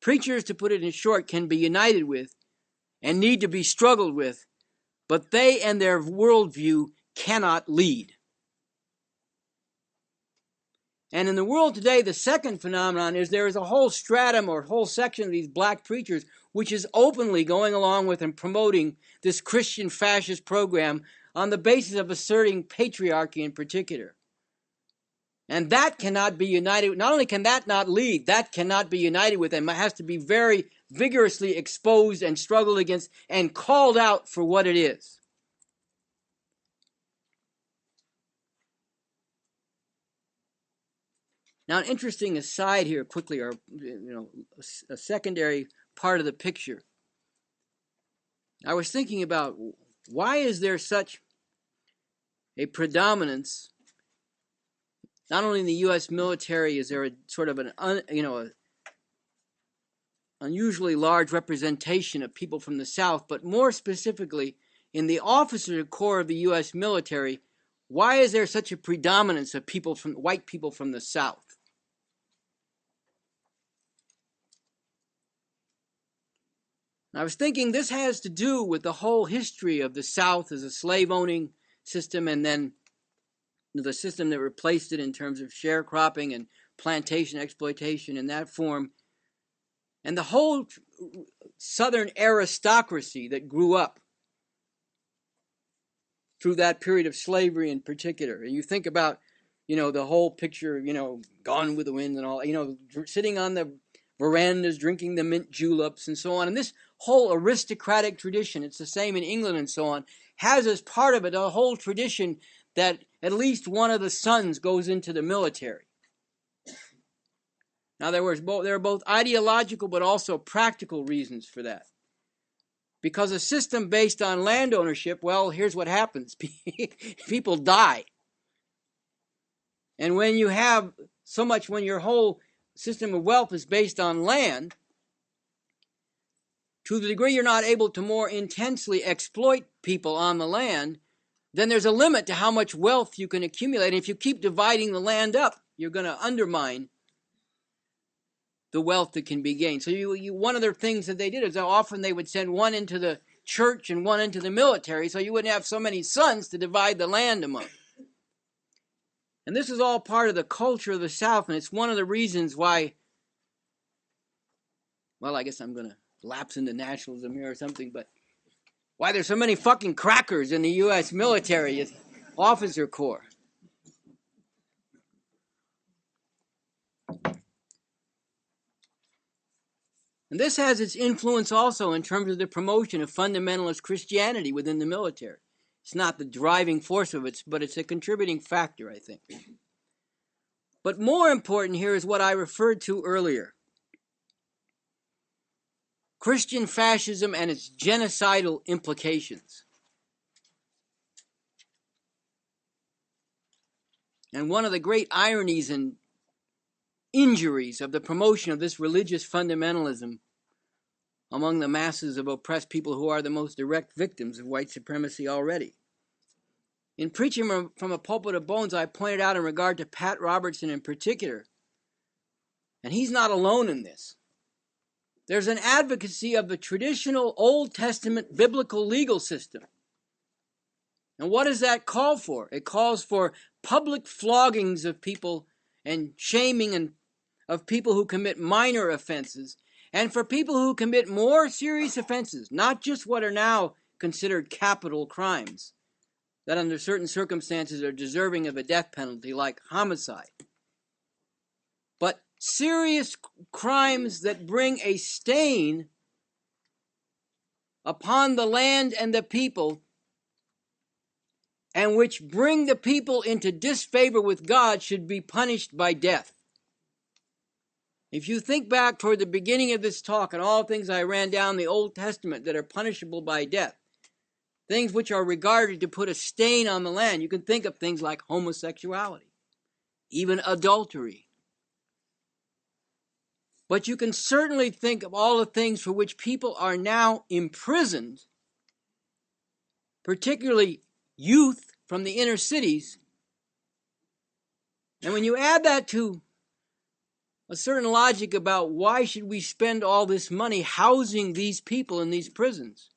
Preachers, to put it in short, can be united with and need to be struggled with, but they and their worldview cannot lead. And in the world today, the second phenomenon is there is a whole stratum or whole section of these black preachers which is openly going along with and promoting this Christian fascist program on the basis of asserting patriarchy in particular. And that cannot be united. Not only can that not lead, that cannot be united with them. It has to be very vigorously exposed and struggled against and called out for what it is. Now, an interesting aside here quickly, or a secondary part of the picture. I was thinking about why is there such a predominance, not only in the U.S. military, is there a sort of an unusually large representation of people from the South, but more specifically in the officer corps of the U.S. military, why is there such a predominance of white people from the South? I was thinking this has to do with the whole history of the South as a slave-owning system, and then the system that replaced it in terms of sharecropping and plantation exploitation in that form, and the whole Southern aristocracy that grew up through that period of slavery in particular. And you think about, the whole picture, Gone with the Wind and all, sitting on the verandas, drinking the mint juleps and so on. And this whole aristocratic tradition, it's the same in England and so on, has as part of it a whole tradition that at least one of the sons goes into the military. Now, there are both ideological but also practical reasons for that. Because a system based on land ownership, well, here's what happens. People die. And when you have so much, when your whole system of wealth is based on land, to the degree you're not able to more intensely exploit people on the land, then there's a limit to how much wealth you can accumulate. And if you keep dividing the land up, you're going to undermine the wealth that can be gained. So one of the things that they did is often they would send one into the church and one into the military, so you wouldn't have so many sons to divide the land among. And this is all part of the culture of the South, and it's one of the reasons why, well, I guess I'm going to lapse into nationalism here or something, but why there's so many fucking crackers in the U.S. military officer corps. And this has its influence also in terms of the promotion of fundamentalist Christianity within the military. It's not the driving force of it, but it's a contributing factor, I think. But more important here is what I referred to earlier. Christian fascism and its genocidal implications. And one of the great ironies and injuries of the promotion of this religious fundamentalism among the masses of oppressed people who are the most direct victims of white supremacy already. In preaching from a pulpit of bones, I pointed out in regard to Pat Robertson in particular, and he's not alone in this, there's an advocacy of the traditional Old Testament biblical legal system. And what does that call for? It calls for public floggings of people and shaming of people who commit minor offenses, and for people who commit more serious offenses, not just what are now considered capital crimes, that under certain circumstances are deserving of a death penalty, like homicide, but serious crimes that bring a stain upon the land and the people, and which bring the people into disfavor with God, should be punished by death. If you think back toward the beginning of this talk and all things I ran down the Old Testament that are punishable by death, things which are regarded to put a stain on the land, you can think of things like homosexuality, even adultery. But you can certainly think of all the things for which people are now imprisoned, particularly youth from the inner cities. And when you add that to a certain logic about why should we spend all this money housing these people in these prisons,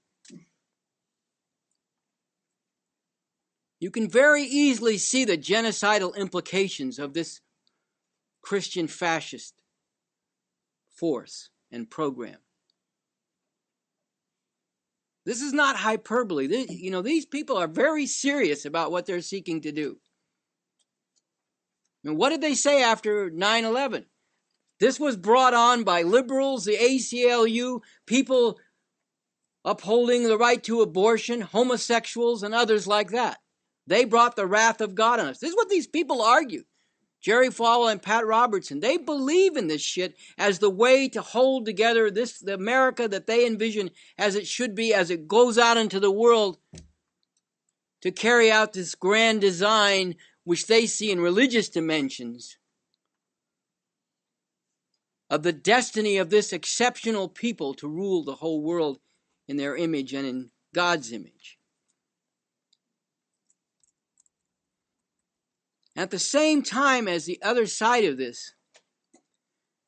you can very easily see the genocidal implications of this Christian fascist force and program. This is not hyperbole. These people are very serious about what they're seeking to do. And what did they say after 9/11? This was brought on by liberals, the ACLU, people upholding the right to abortion, homosexuals, and others like that. They brought the wrath of God on us. This is what these people argued. Jerry Falwell and Pat Robertson, they believe in this shit as the way to hold together the America that they envision as it should be, as it goes out into the world to carry out this grand design which they see in religious dimensions of the destiny of this exceptional people to rule the whole world in their image and in God's image. At the same time as the other side of this,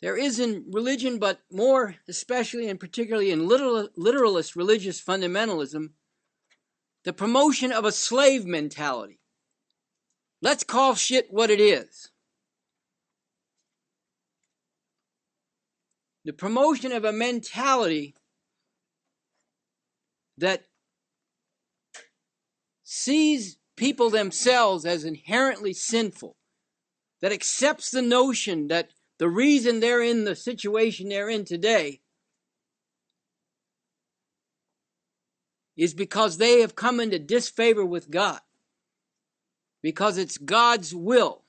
there is in religion, but more especially and particularly in literalist religious fundamentalism, the promotion of a slave mentality. Let's call shit what it is. The promotion of a mentality that sees people themselves as inherently sinful, that accepts the notion that the reason they're in the situation they're in today is because they have come into disfavor with God, because it's God's will,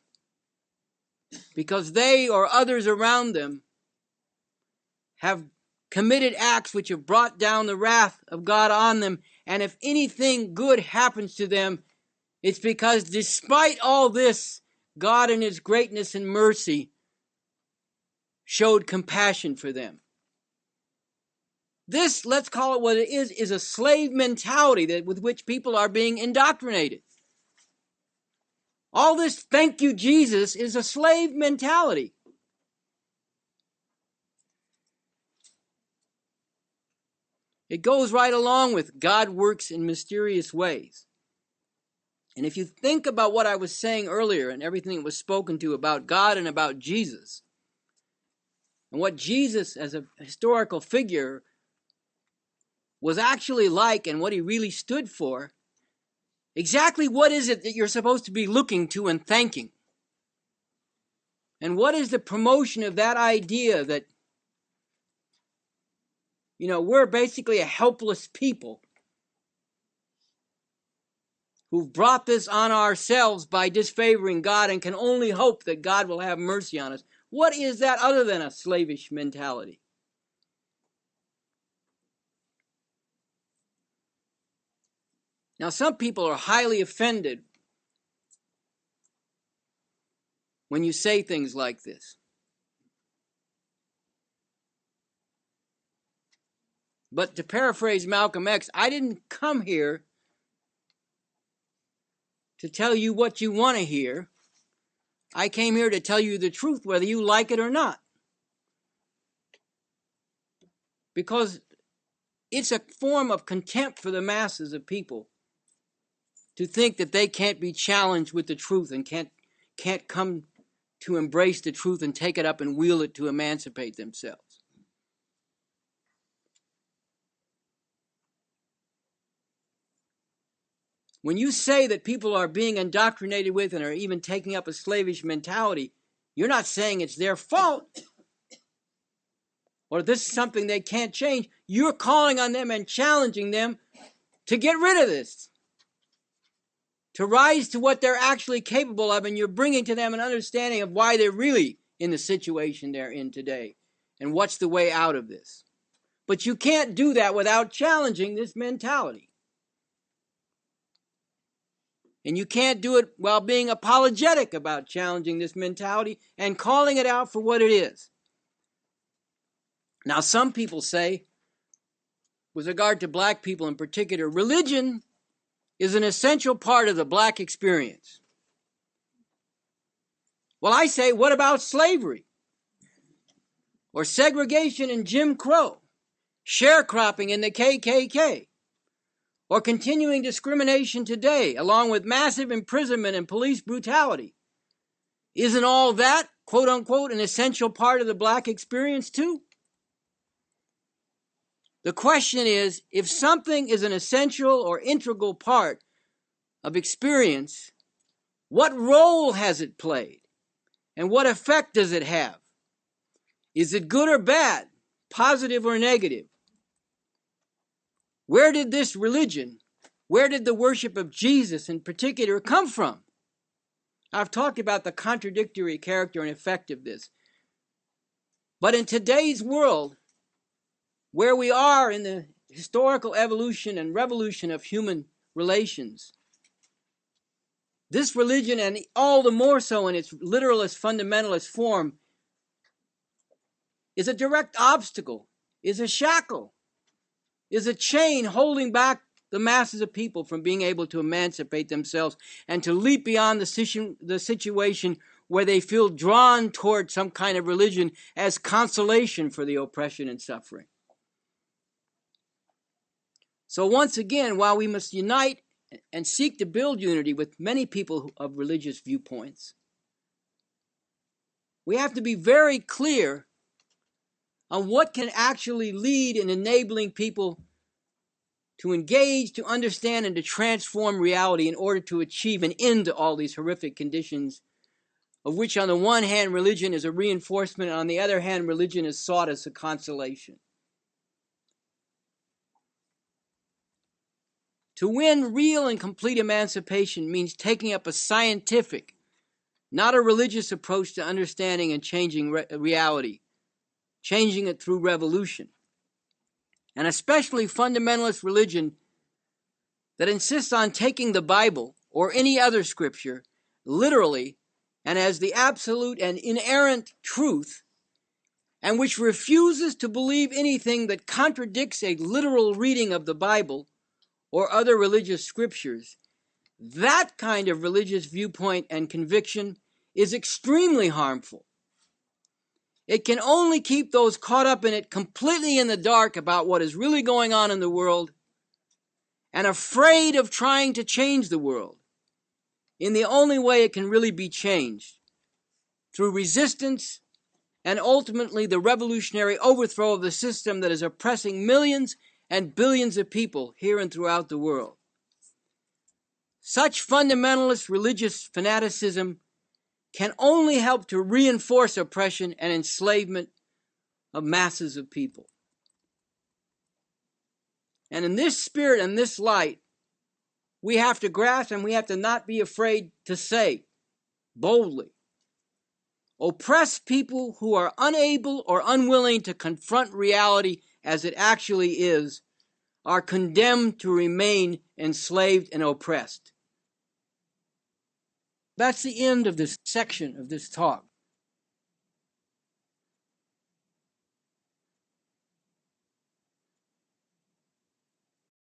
because they or others around them have committed acts which have brought down the wrath of God on them, and if anything good happens to them, it's because despite all this, God in His greatness and mercy showed compassion for them. This, let's call it what it is a slave mentality with which people are being indoctrinated. All this thank you, Jesus, is a slave mentality. It goes right along with God works in mysterious ways. And if you think about what I was saying earlier and everything that was spoken to about God and about Jesus, and what Jesus as a historical figure was actually like and what He really stood for, exactly what is it that you're supposed to be looking to and thanking? And what is the promotion of that idea that, we're basically a helpless people who've brought this on ourselves by disfavoring God and can only hope that God will have mercy on us? What is that other than a slavish mentality? Now, some people are highly offended when you say things like this. But to paraphrase Malcolm X, I didn't come here to tell you what you want to hear. I came here to tell you the truth, whether you like it or not. Because it's a form of contempt for the masses of people to think that they can't be challenged with the truth and can't come to embrace the truth and take it up and wield it to emancipate themselves. When you say that people are being indoctrinated with and are even taking up a slavish mentality, you're not saying it's their fault or this is something they can't change. You're calling on them and challenging them to get rid of this, to rise to what they're actually capable of, and you're bringing to them an understanding of why they're really in the situation they're in today and what's the way out of this. But you can't do that without challenging this mentality. And you can't do it while being apologetic about challenging this mentality and calling it out for what it is. Now, some people say, with regard to black people in particular, religion is an essential part of the black experience. Well, I say, what about slavery? Or segregation and Jim Crow? Sharecropping in the KKK? Or continuing discrimination today, along with massive imprisonment and police brutality? Isn't all that, quote unquote, an essential part of the black experience too? The question is, if something is an essential or integral part of experience, what role has it played? And what effect does it have? Is it good or bad? Positive or negative? Where did this religion, where did the worship of Jesus in particular come from? I've talked about the contradictory character and effect of this. But in today's world, where we are in the historical evolution and revolution of human relations, this religion, and all the more so in its literalist, fundamentalist form, is a direct obstacle, is a shackle, is a chain holding back the masses of people from being able to emancipate themselves and to leap beyond the situation where they feel drawn toward some kind of religion as consolation for the oppression and suffering. So once again, while we must unite and seek to build unity with many people of religious viewpoints, we have to be very clear on what can actually lead in enabling people to engage, to understand, and to transform reality in order to achieve an end to all these horrific conditions, of which on the one hand religion is a reinforcement, and on the other hand religion is sought as a consolation. To win real and complete emancipation means taking up a scientific, not a religious approach to understanding and changing reality, changing it through revolution. And especially fundamentalist religion that insists on taking the Bible or any other scripture literally and as the absolute and inerrant truth, and which refuses to believe anything that contradicts a literal reading of the Bible or other religious scriptures. That kind of religious viewpoint and conviction is extremely harmful. It can only keep those caught up in it completely in the dark about what is really going on in the world and afraid of trying to change the world in the only way it can really be changed, through resistance and ultimately the revolutionary overthrow of the system that is oppressing millions and billions of people here and throughout the world. Such fundamentalist religious fanaticism can only help to reinforce oppression and enslavement of masses of people. And in this spirit and this light, we have to grasp and we have to not be afraid to say boldly, oppressed people who are unable or unwilling to confront reality as it actually is are condemned to remain enslaved and oppressed. That's the end of this section of this talk.